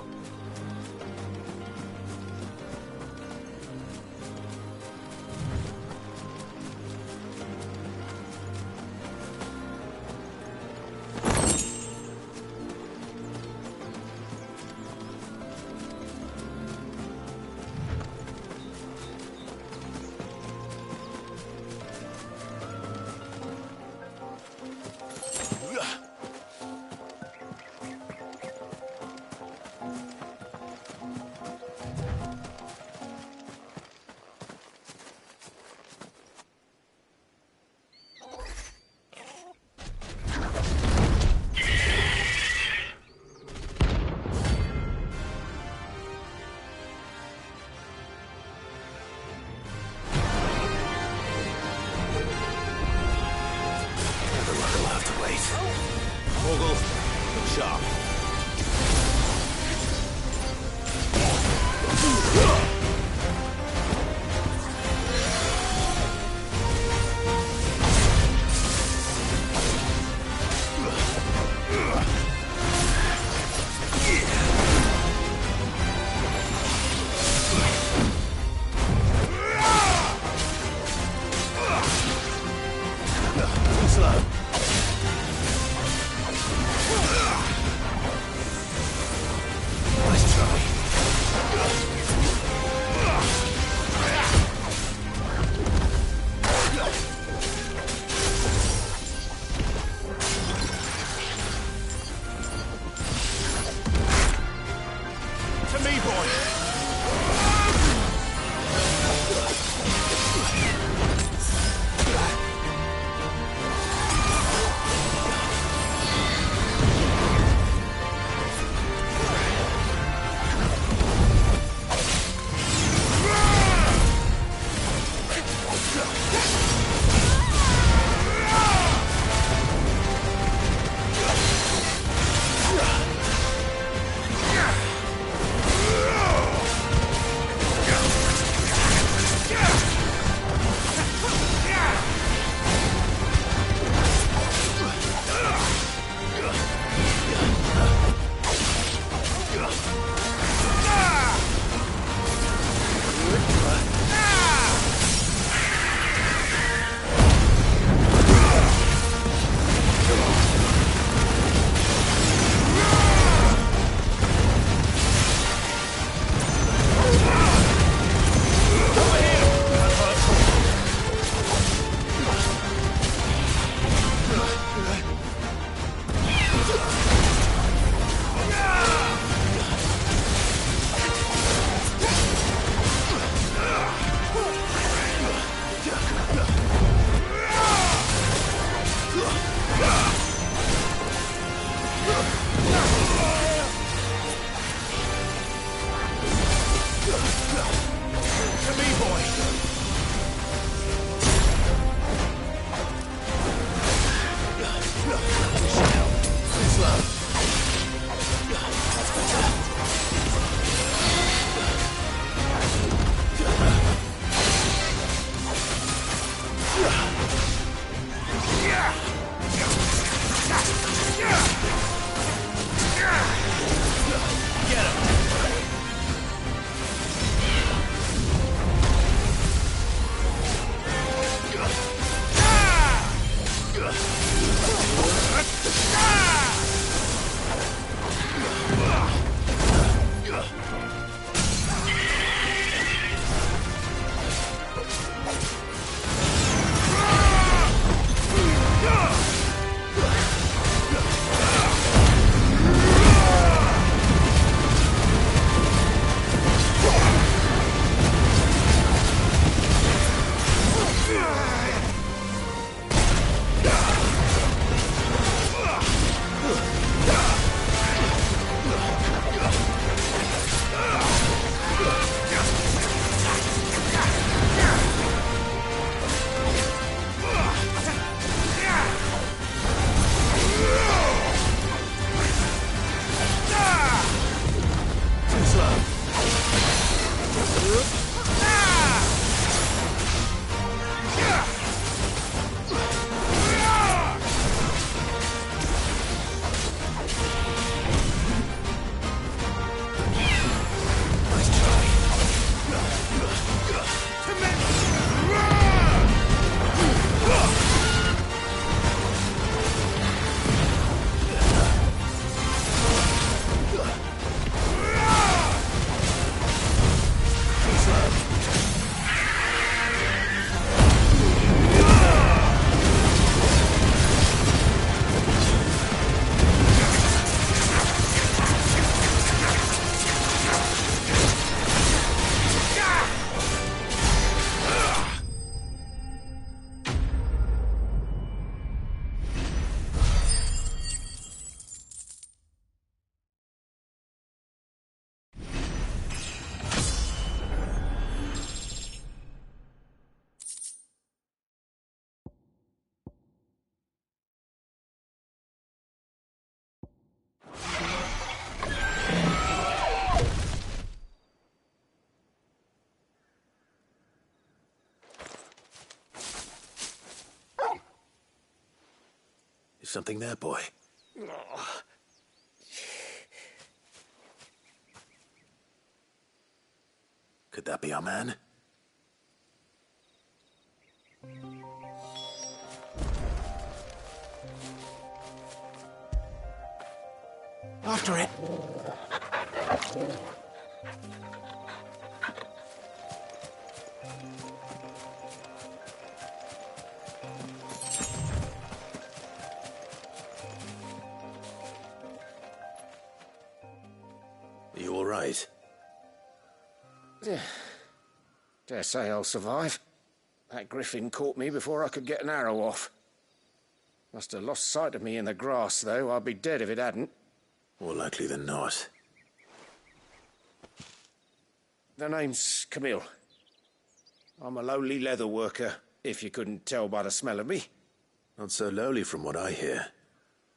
Something there, boy? Could that be our man? After it. Are you all right? Dare say I'll survive. That griffin caught me before I could get an arrow off. Must have lost sight of me in the grass, though. I'd be dead if it hadn't. More likely than not. The name's Camille. I'm a lowly leather worker, if you couldn't tell by the smell of me. Not so lowly from what I hear.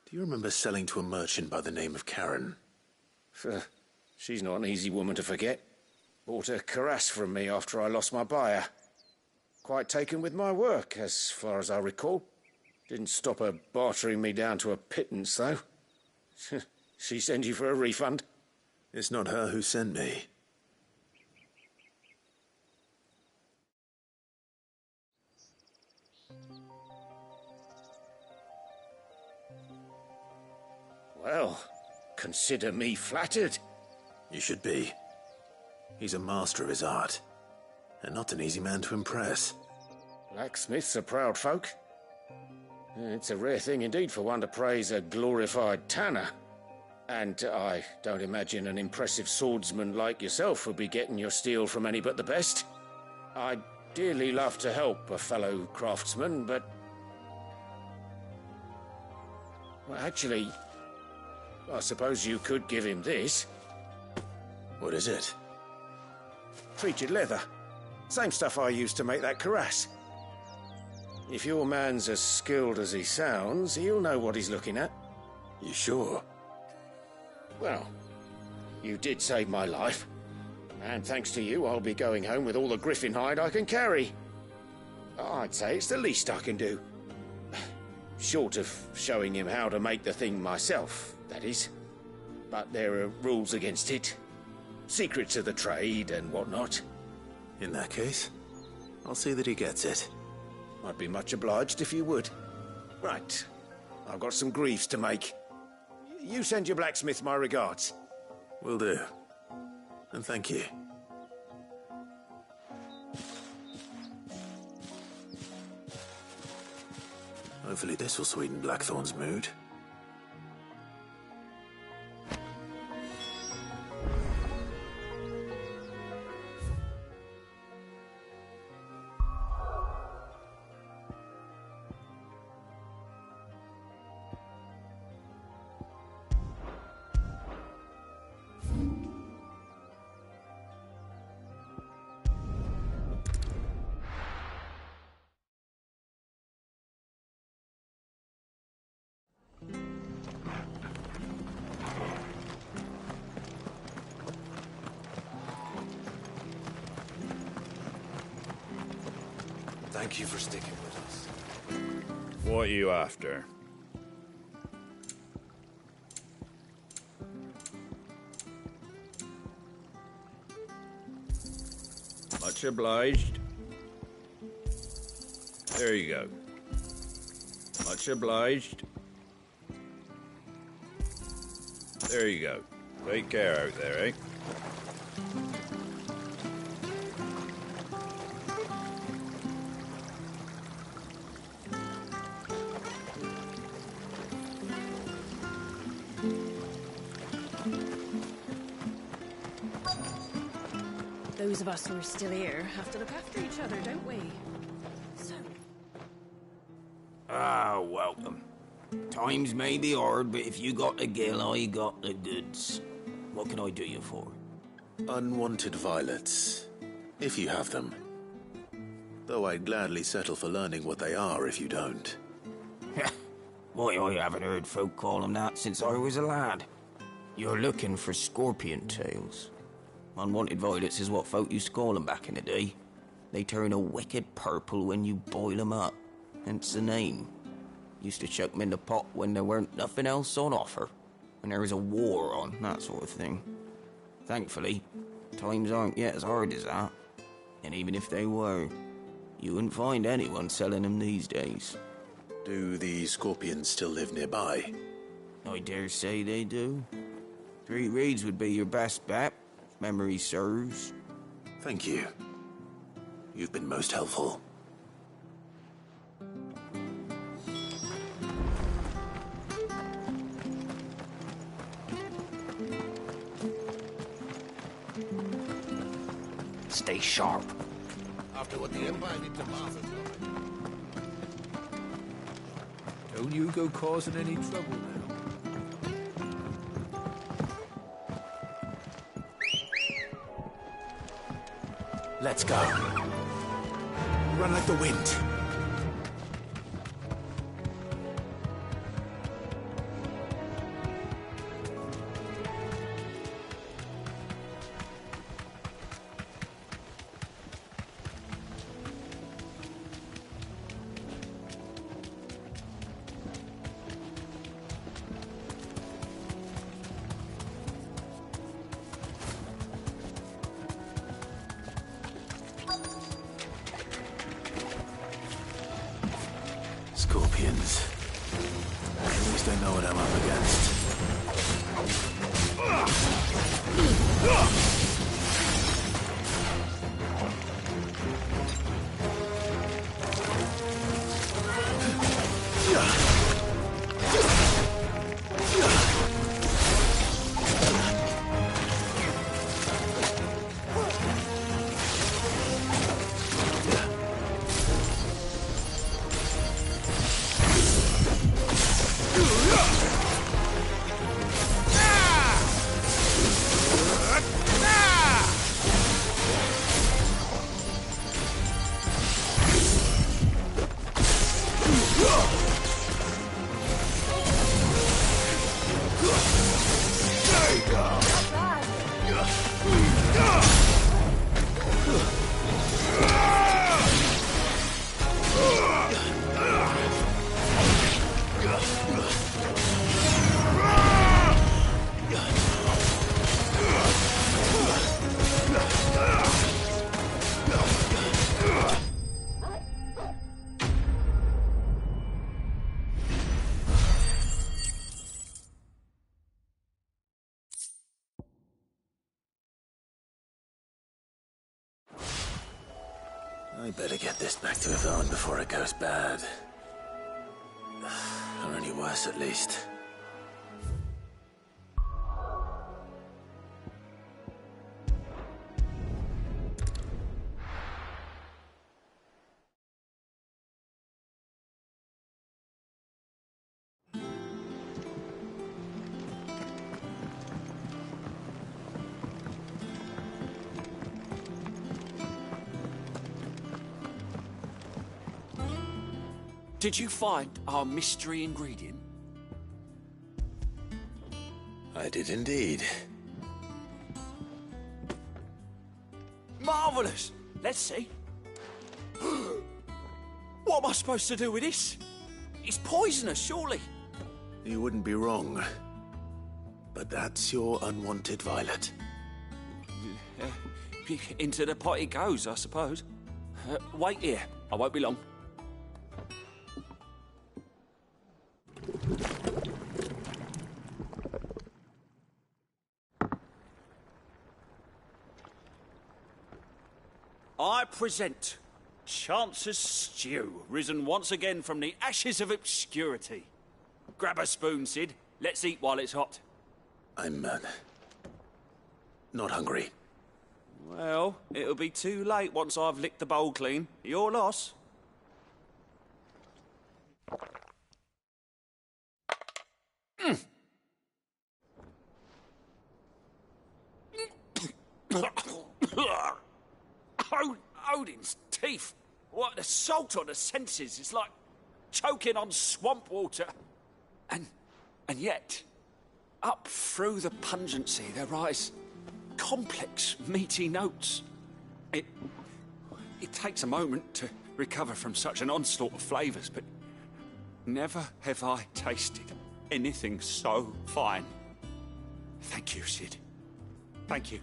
Do you remember selling to a merchant by the name of Karen? She's not an easy woman to forget. Bought a cuirass from me after I lost my buyer. Quite taken with my work, as far as I recall. Didn't stop her bartering me down to a pittance, though. She sent you for a refund? It's not her who sent me. Well, consider me flattered. You should be. He's a master of his art, and not an easy man to impress. Blacksmiths are proud folk. It's a rare thing indeed for one to praise a glorified tanner. And I don't imagine an impressive swordsman like yourself would be getting your steel from any but the best. I'd dearly love to help a fellow craftsman, but... Well, actually, I suppose you could give him this. What is it? Treated leather. Same stuff I used to make that cuirass. If your man's as skilled as he sounds, he'll know what he's looking at. You sure? Well, you did save my life. And thanks to you, I'll be going home with all the griffin hide I can carry. I'd say it's the least I can do. Short of showing him how to make the thing myself, that is. But there are rules against it. Secrets of the trade and whatnot. In that case, I'll see that he gets it. I'd be much obliged if you would. Right. I've got some greaves to make. You send your blacksmith my regards. Will do. And thank you. Hopefully this will sweeten Blackthorn's mood. Thank you for sticking with us. What are you after? Much obliged. There you go. Much obliged. There you go. Take care out there, eh? Those of us who are still here have to look after each other, don't we? So... Ah, welcome. Times may be hard, but if you got the gill, I got the goods. What can I do you for? Unwanted violets, if you have them. Though I'd gladly settle for learning what they are if you don't. Why, I haven't heard folk call them that since I was a lad. You're looking for scorpion tails. Unwanted violets is what folk used to call them back in the day. They turn a wicked purple when you boil them up. Hence the name. Used to chuck 'em in the pot when there weren't nothing else on offer. When there was a war on, that sort of thing. Thankfully, times aren't yet as hard as that. And even if they were, you wouldn't find anyone selling them these days. Do the scorpions still live nearby? I dare say they do. 3 Reeds would be your best bet, if memory serves. Thank you. You've been most helpful. Stay sharp. After what the Empire did to Martha. Don't you go causing any trouble now. Let's go. Run like the wind. Scorpions. At least I know what I'm up against. I better get this back to Yvonne before it goes bad. Or any worse, at least. Did you find our mystery ingredient? I did indeed. Marvellous! Let's see. What am I supposed to do with this? It's poisonous, surely. You wouldn't be wrong. But that's your unwanted violet. Into the pot it goes, I suppose. Wait here. I won't be long. I present Chance's Stew, risen once again from the ashes of obscurity. Grab a spoon, Sid. Let's eat while it's hot. I'm, not hungry. Well, it'll be too late once I've licked the bowl clean. Your loss. Odin's teeth. What, the salt on the senses. It's like choking on swamp water. And yet, up through the pungency, there rise complex, meaty notes. It takes a moment to recover from such an onslaught of flavours, but Never have I tasted anything so fine. Thank you, Sid. Thank you.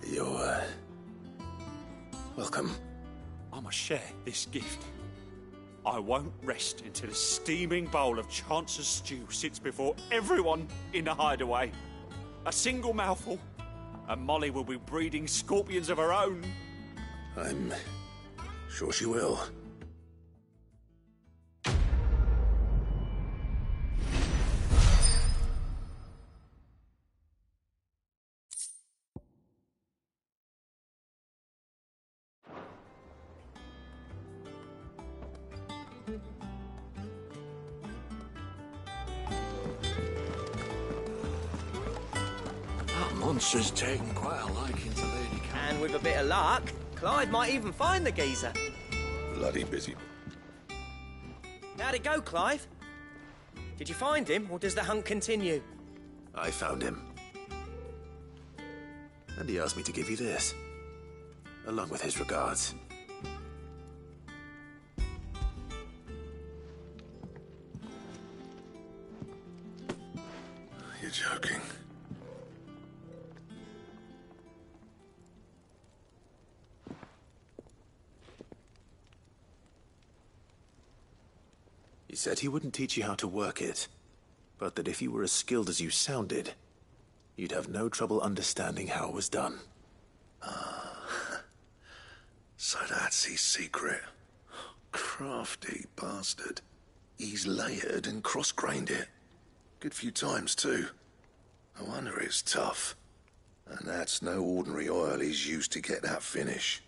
You're, welcome. I must share this gift. I won't rest until a steaming bowl of Chance's stew sits before everyone in the hideaway. A single mouthful, and Molly will be breeding scorpions of her own. I'm sure she will. That monster's taken quite a liking to Lady Cat. And with a bit of luck, Clive might even find the geezer. Bloody busy. How'd it go, Clive? Did you find him, or does the hunt continue? I found him. And he asked me to give you this, along with his regards. You're joking. He said he wouldn't teach you how to work it, but that if you were as skilled as you sounded, you'd have no trouble understanding how it was done. So that's his secret. Crafty bastard. He's layered and cross-grained it. Good few times, too. No wonder it's tough. And that's no ordinary oil he's used to get that finish.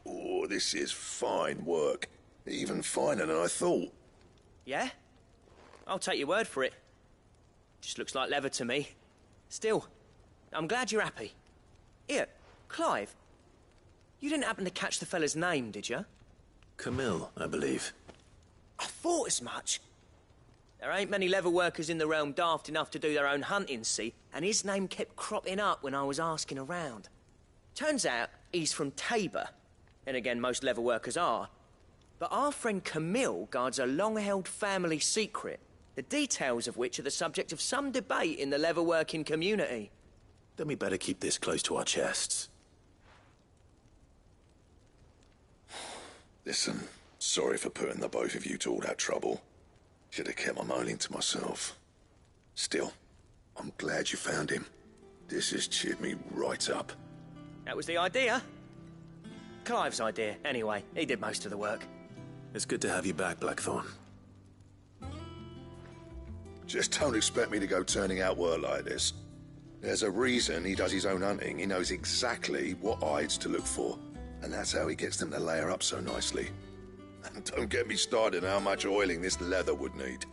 Oh, this is fine work. Even finer than I thought. Yeah? I'll take your word for it. Just looks like leather to me. Still, I'm glad you're happy. Here, Clive. You didn't happen to catch the fella's name, did you? Camille, I believe. I thought as much. There ain't many leather workers in the realm daft enough to do their own hunting, see? And his name kept cropping up when I was asking around. Turns out he's from Tabor. And again, most leather workers are. But our friend Camille guards a long-held family secret, the details of which are the subject of some debate in the leather-working community. Then we better keep this close to our chests. Listen, sorry for putting the both of you to all that trouble. Should have kept my moaning to myself. Still, I'm glad you found him. This has cheered me right up. That was the idea. Clive's idea, anyway. He did most of the work. It's good to have you back, Blackthorn. Just don't expect me to go turning out work like this. There's a reason he does his own hunting. He knows exactly what hides to look for. And that's how he gets them to layer up so nicely. And don't get me started on how much oiling this leather would need.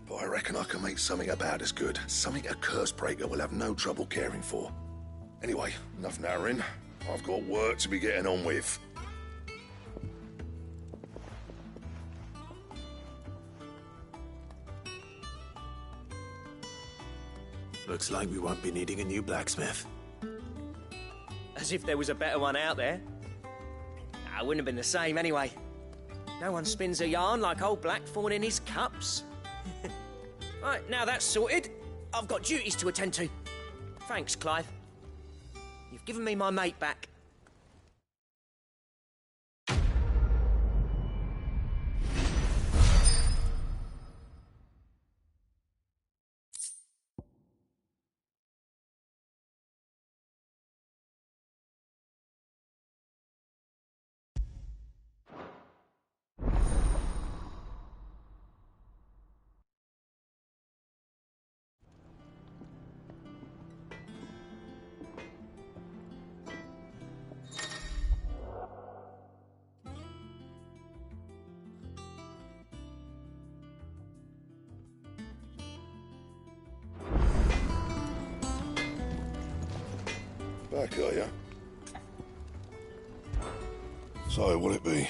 But I reckon I can make something about as good. Something a Cursebreaker will have no trouble caring for. Anyway, enough narrowing. I've got work to be getting on with. Looks like we won't be needing a new blacksmith. As if there was a better one out there. I wouldn't have been the same anyway. No one spins a yarn like old Blackthorn in his cups. Right, now that's sorted, I've got duties to attend to. Thanks, Clive. You've given me my mate back. Back, are ya? So, what'll it be?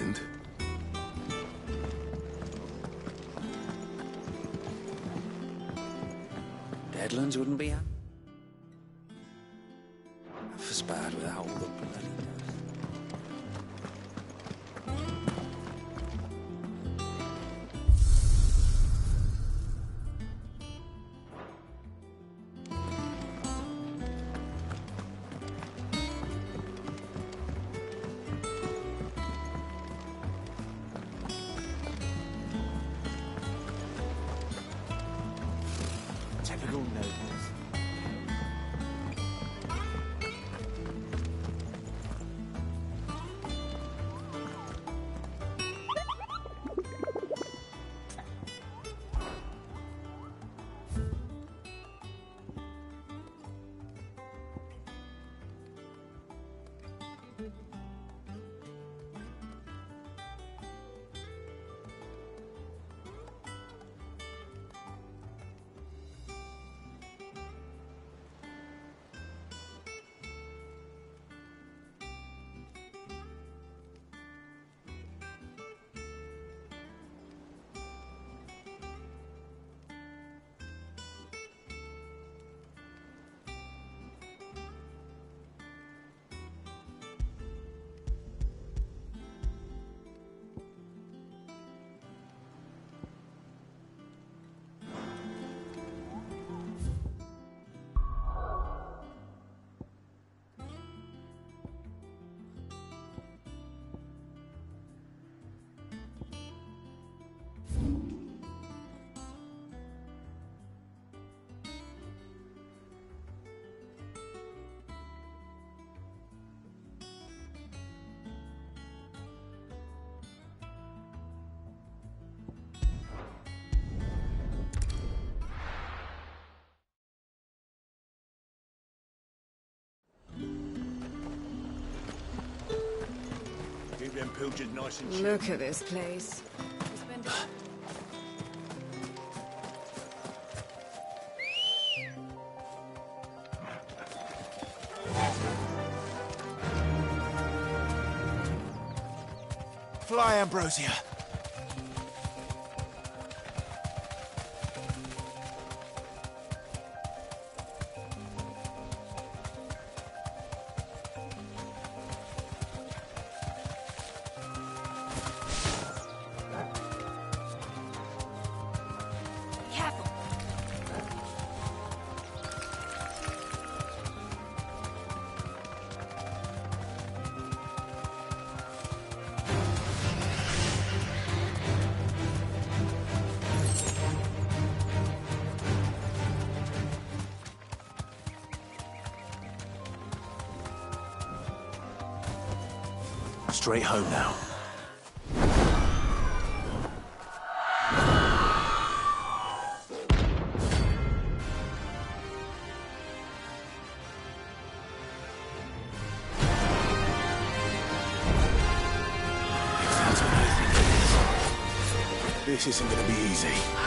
mind. Deadlands wouldn't be half as bad without all the bloody dust. Typical nobles. Keep them pilgers nice and Look at this place. Fly, Ambrosia. Straight home now. This isn't gonna be easy.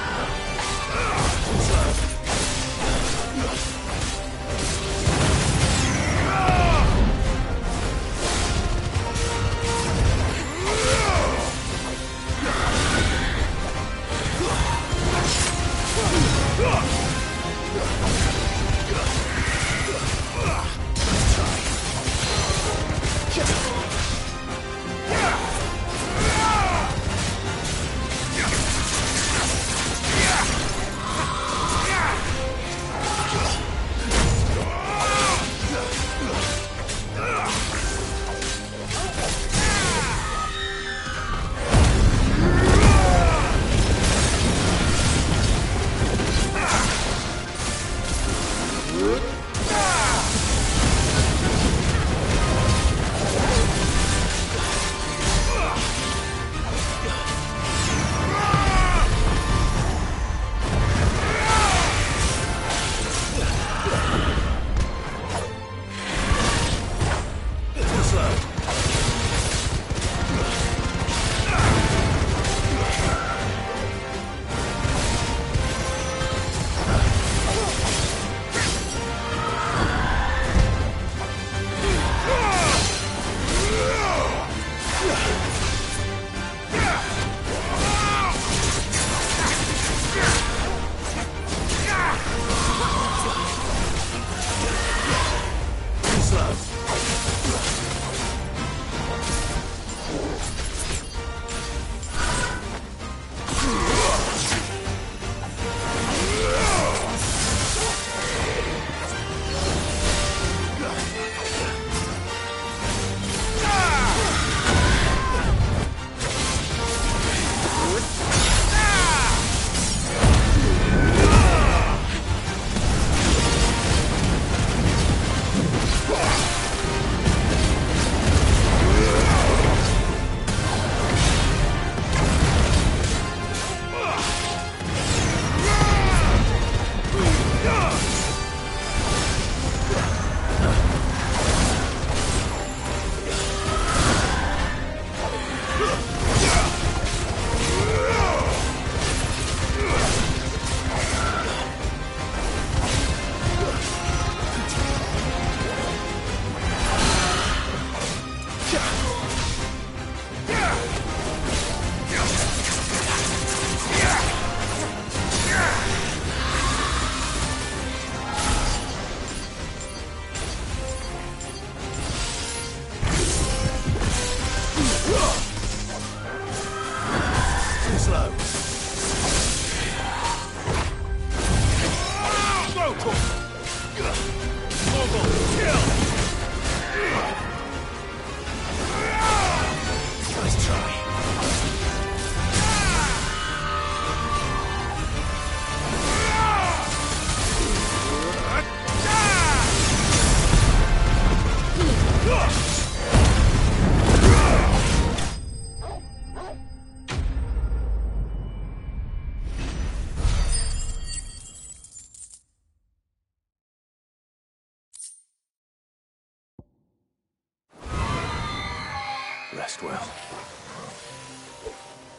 rest well.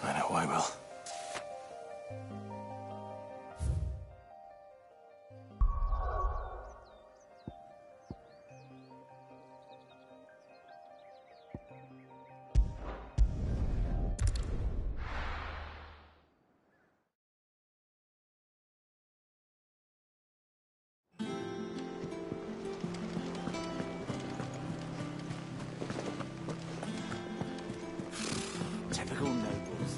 I know I will. Typical nobles.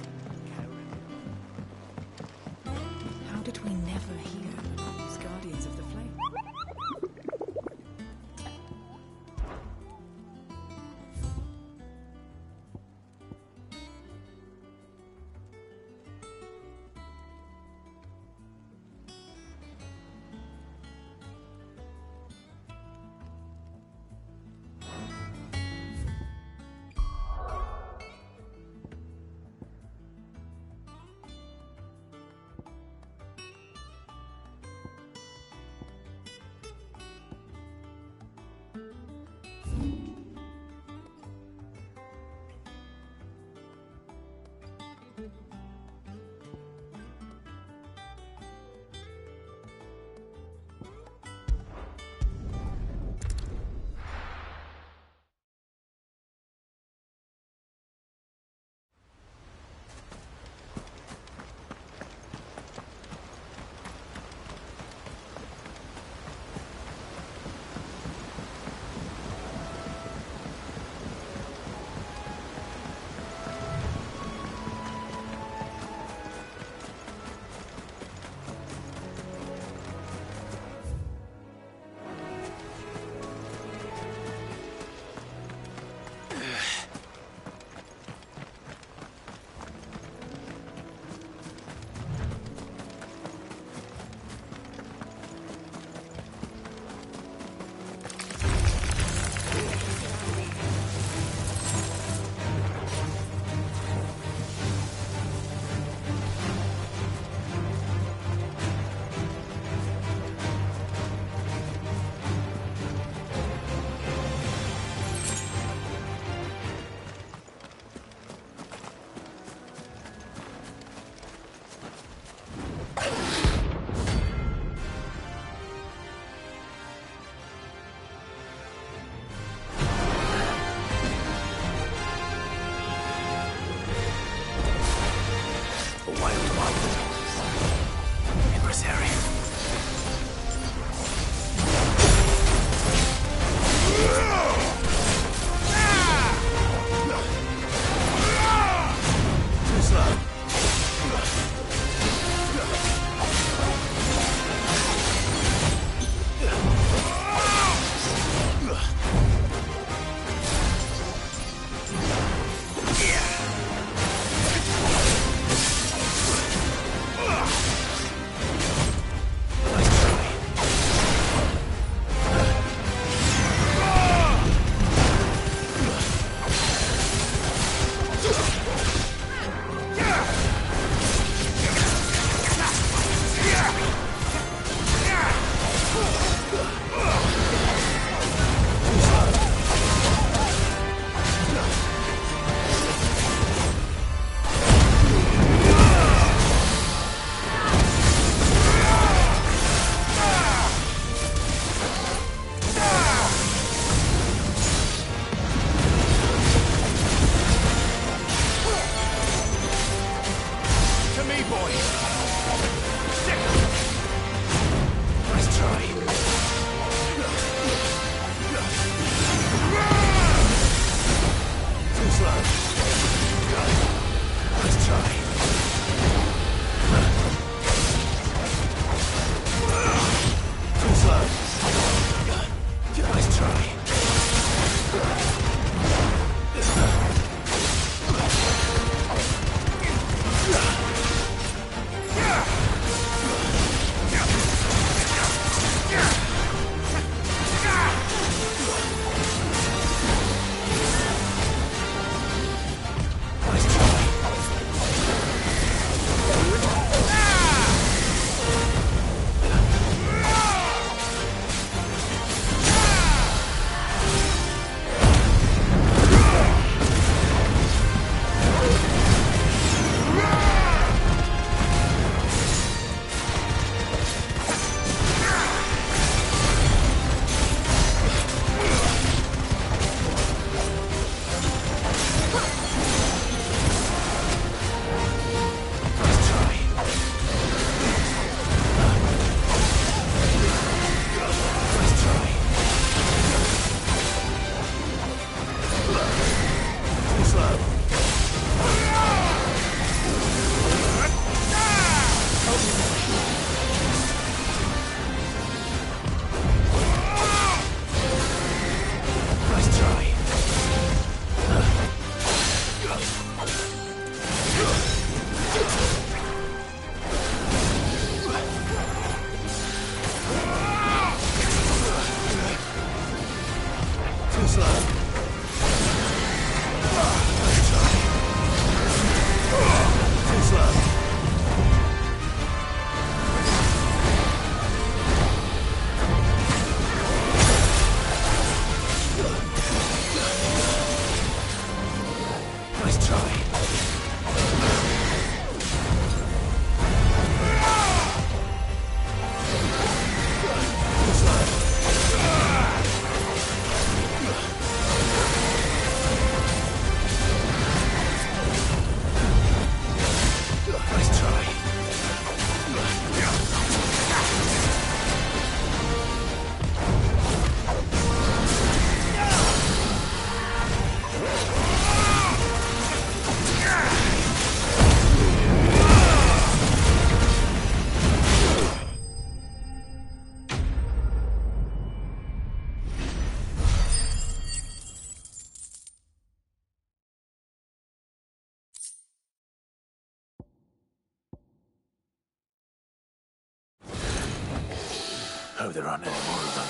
Hope there aren't any more of them.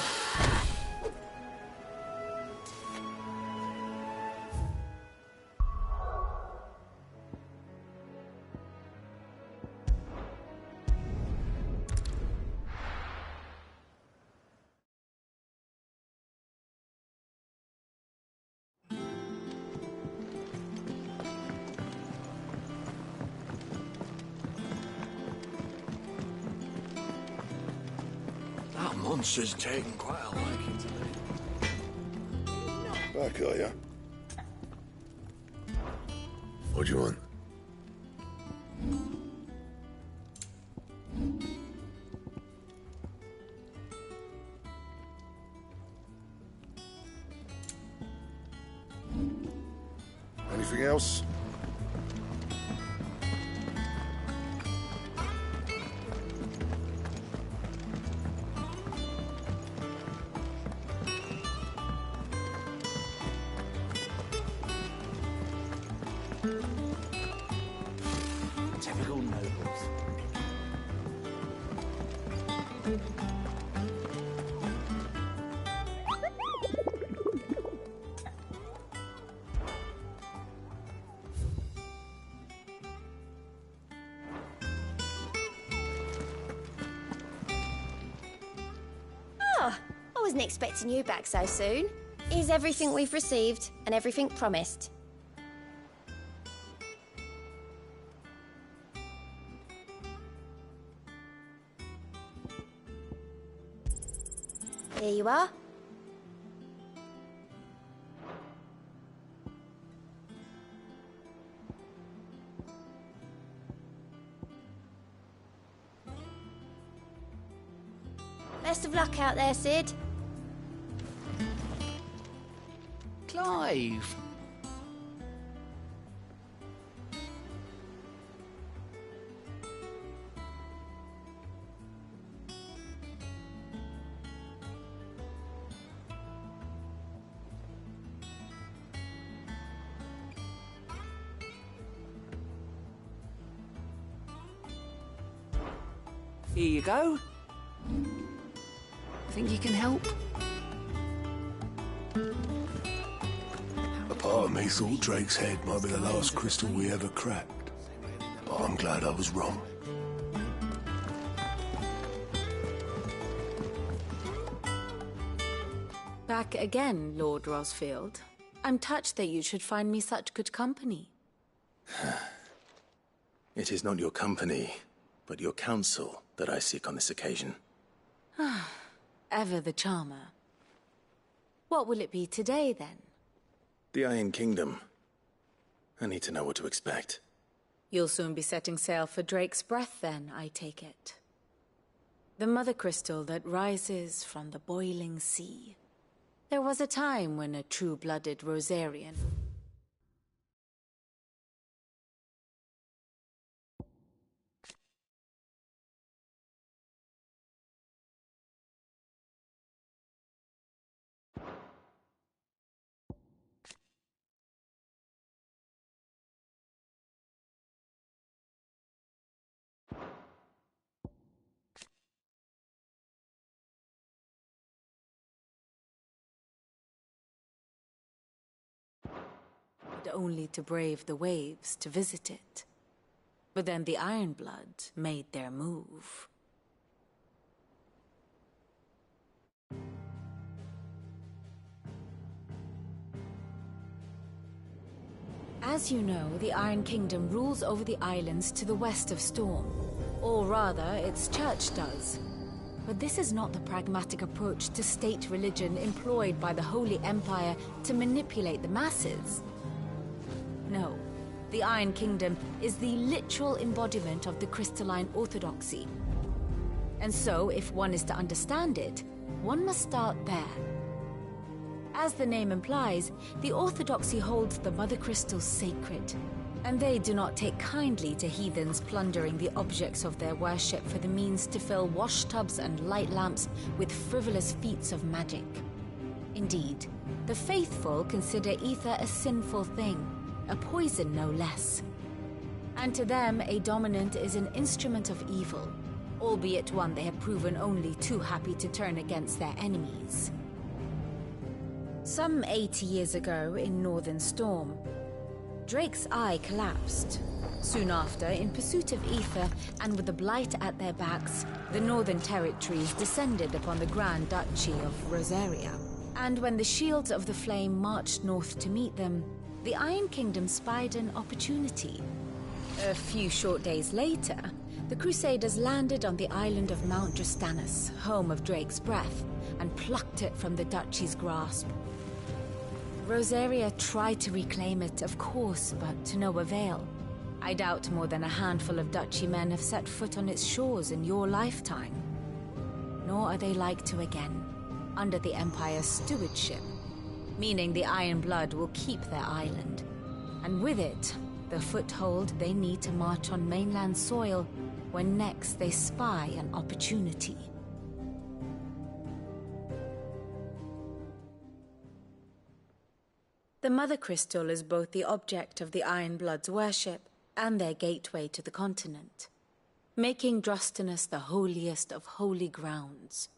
That monster's taken quite a liking to me. Back, are ya? What do you want? Anything else? Typical nobles. Oh, I wasn't expecting you back so soon. Here's everything we've received and everything promised. Here you are. Best of luck out there, Sid. Clive. Here you go. Think you can help? A part of me thought Drake's head might be the last crystal we ever cracked. But I'm glad I was wrong. Back again, Lord Rosfield. I'm touched that you should find me such good company. It is not your company, but your counsel that I seek on this occasion. Ever the charmer. What will it be today, then? The Iron Kingdom. I need to know what to expect. You'll soon be setting sail for Drake's Breath, then, I take it. The mother crystal that rises from the boiling sea. There was a time when a true-blooded Rosarian... only to brave the waves to visit it. But then the Ironblood made their move. As you know, the Iron Kingdom rules over the islands to the west of Storm. Or rather, its church does. But this is not the pragmatic approach to state religion employed by the Holy Empire to manipulate the masses. No, the Iron Kingdom is the literal embodiment of the crystalline orthodoxy. And so, if one is to understand it, one must start there. As the name implies, the orthodoxy holds the Mother Crystals sacred, and they do not take kindly to heathens plundering the objects of their worship for the means to fill washtubs and light lamps with frivolous feats of magic. Indeed, the faithful consider ether a sinful thing, a poison no less. And to them, a dominant is an instrument of evil, albeit one they have proven only too happy to turn against their enemies. Some 80 years ago in Northern Storm, Drake's eye collapsed. Soon after, in pursuit of ether and with the Blight at their backs, the Northern Territories descended upon the Grand Duchy of Rosaria. And when the Shields of the Flame marched north to meet them, the Iron Kingdom spied an opportunity. A few short days later, the Crusaders landed on the island of Mount Drastanus, home of Drake's breath, and plucked it from the Duchy's grasp. Rosaria tried to reclaim it, of course, but to no avail. I doubt more than a handful of Duchy men have set foot on its shores in your lifetime. Nor are they like to again, under the Empire's stewardship, meaning the Iron Blood will keep their island, and with it, the foothold they need to march on mainland soil when next they spy an opportunity. The Mother Crystal is both the object of the Iron Blood's worship and their gateway to the continent, making Drastanus the holiest of holy grounds,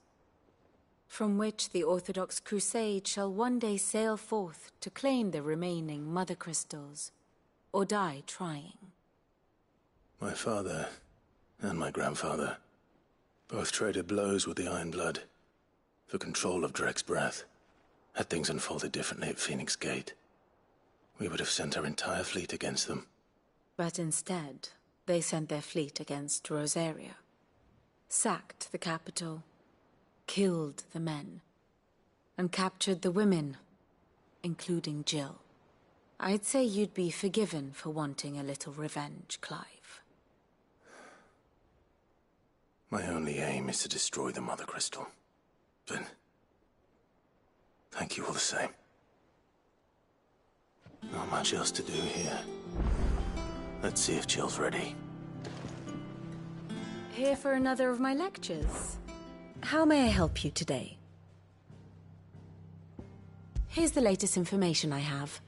from which the Orthodox Crusade shall one day sail forth to claim the remaining Mother Crystals, or die trying. My father and my grandfather both traded blows with the Iron Blood for control of Drake's breath. Had things unfolded differently at Phoenix Gate, we would have sent our entire fleet against them. But instead, they sent their fleet against Rosaria, sacked the capital, killed the men, and captured the women, including Jill. I'd say you'd be forgiven for wanting a little revenge, Clive. My only aim is to destroy the Mother Crystal. But thank you all the same. Not much else to do here. Let's see if Jill's ready. Here for another of my lectures. How may I help you today? Here's the latest information I have.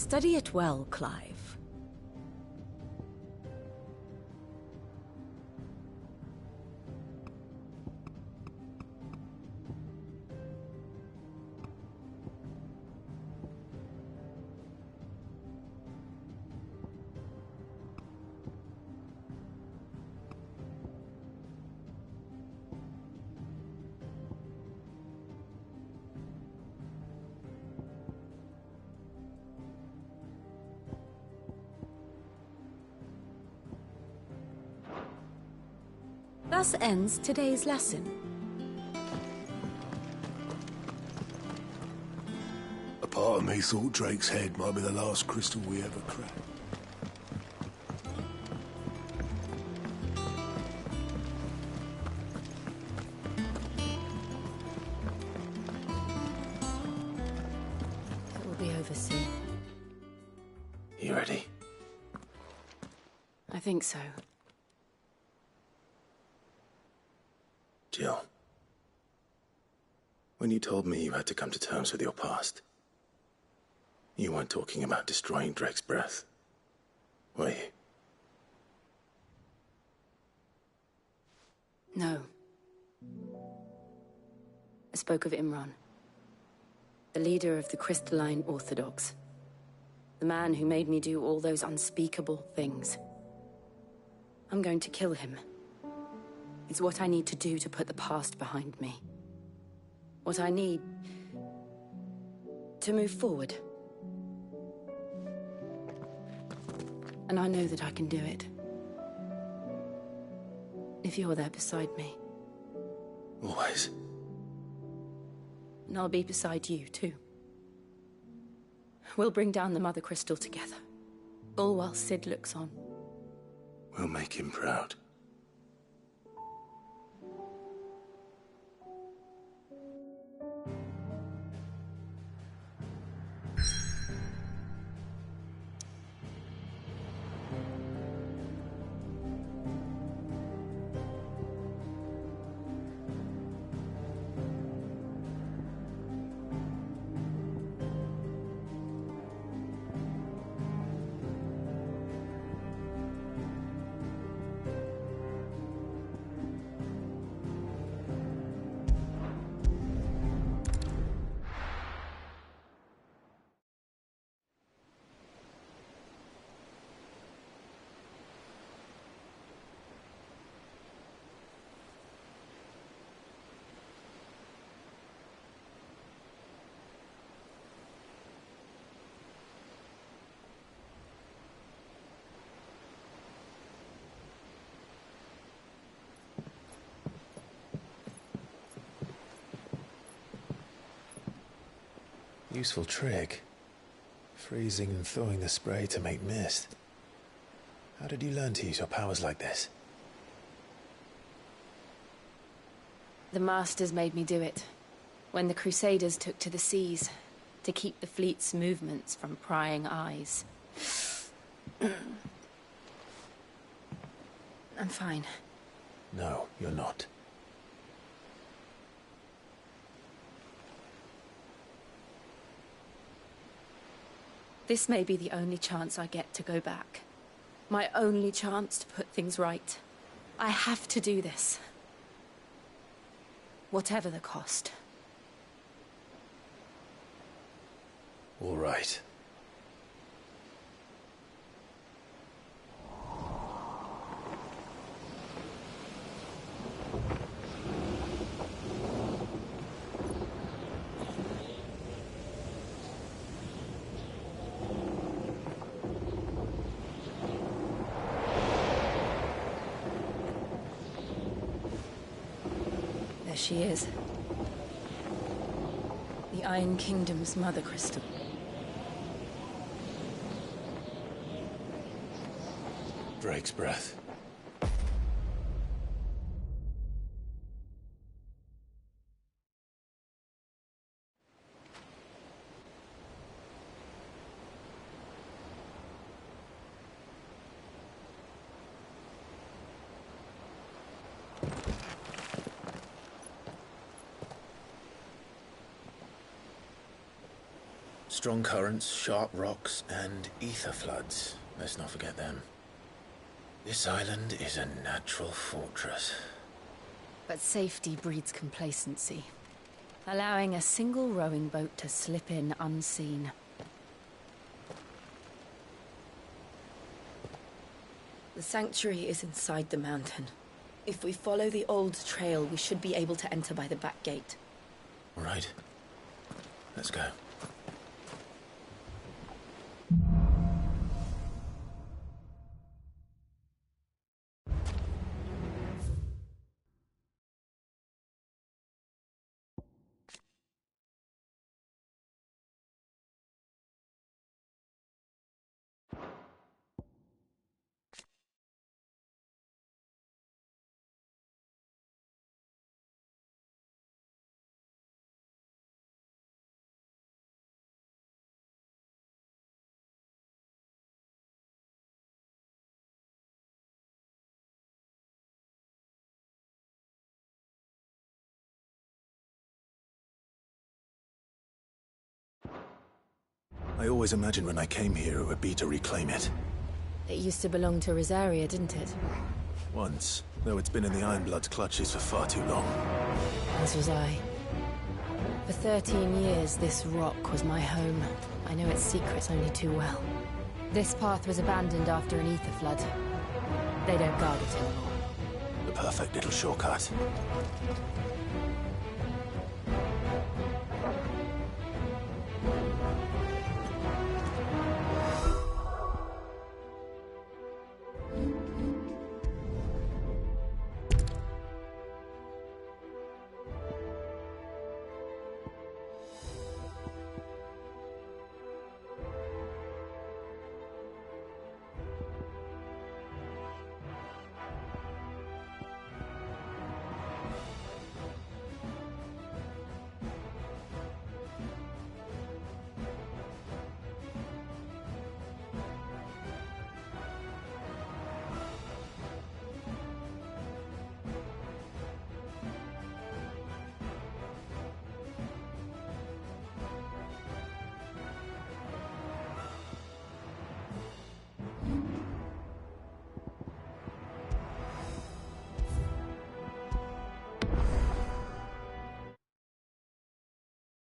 Study it well, Clive. Thus ends today's lesson. A part of me thought Drake's head might be the last crystal we ever cracked. It will be over soon. You ready? I think so. Jill, when you told me you had to come to terms with your past, you weren't talking about destroying Drake's breath, were you? No. I spoke of Imran, the leader of the Crystalline Orthodox, the man who made me do all those unspeakable things. I'm going to kill him. It's what I need to do to put the past behind me. What I need to move forward. And I know that I can do it. If you're there beside me. Always. And I'll be beside you, too. We'll bring down the Mother Crystal together. All while Sid looks on. We'll make him proud. Useful trick. Freezing and thawing the spray to make mist. How did you learn to use your powers like this? The Masters made me do it. When the Crusaders took to the seas, to keep the fleet's movements from prying eyes. I'm fine. No, you're not. This may be the only chance I get to go back. My only chance to put things right. I have to do this. Whatever the cost. All right. There she is. The Iron Kingdom's Mother Crystal. Drake's breath. Strong currents, sharp rocks, and ether floods. Let's not forget them. This island is a natural fortress. But safety breeds complacency, allowing a single rowing boat to slip in unseen. The sanctuary is inside the mountain. If we follow the old trail, we should be able to enter by the back gate. All right. Let's go. I always imagined when I came here it would be to reclaim it. It used to belong to Rosaria, didn't it? Once, though it's been in the Ironblood's clutches for far too long. As was I. For 13 years, this rock was my home. I know its secrets only too well. This path was abandoned after an ether flood. They don't guard it anymore. The perfect little shortcut.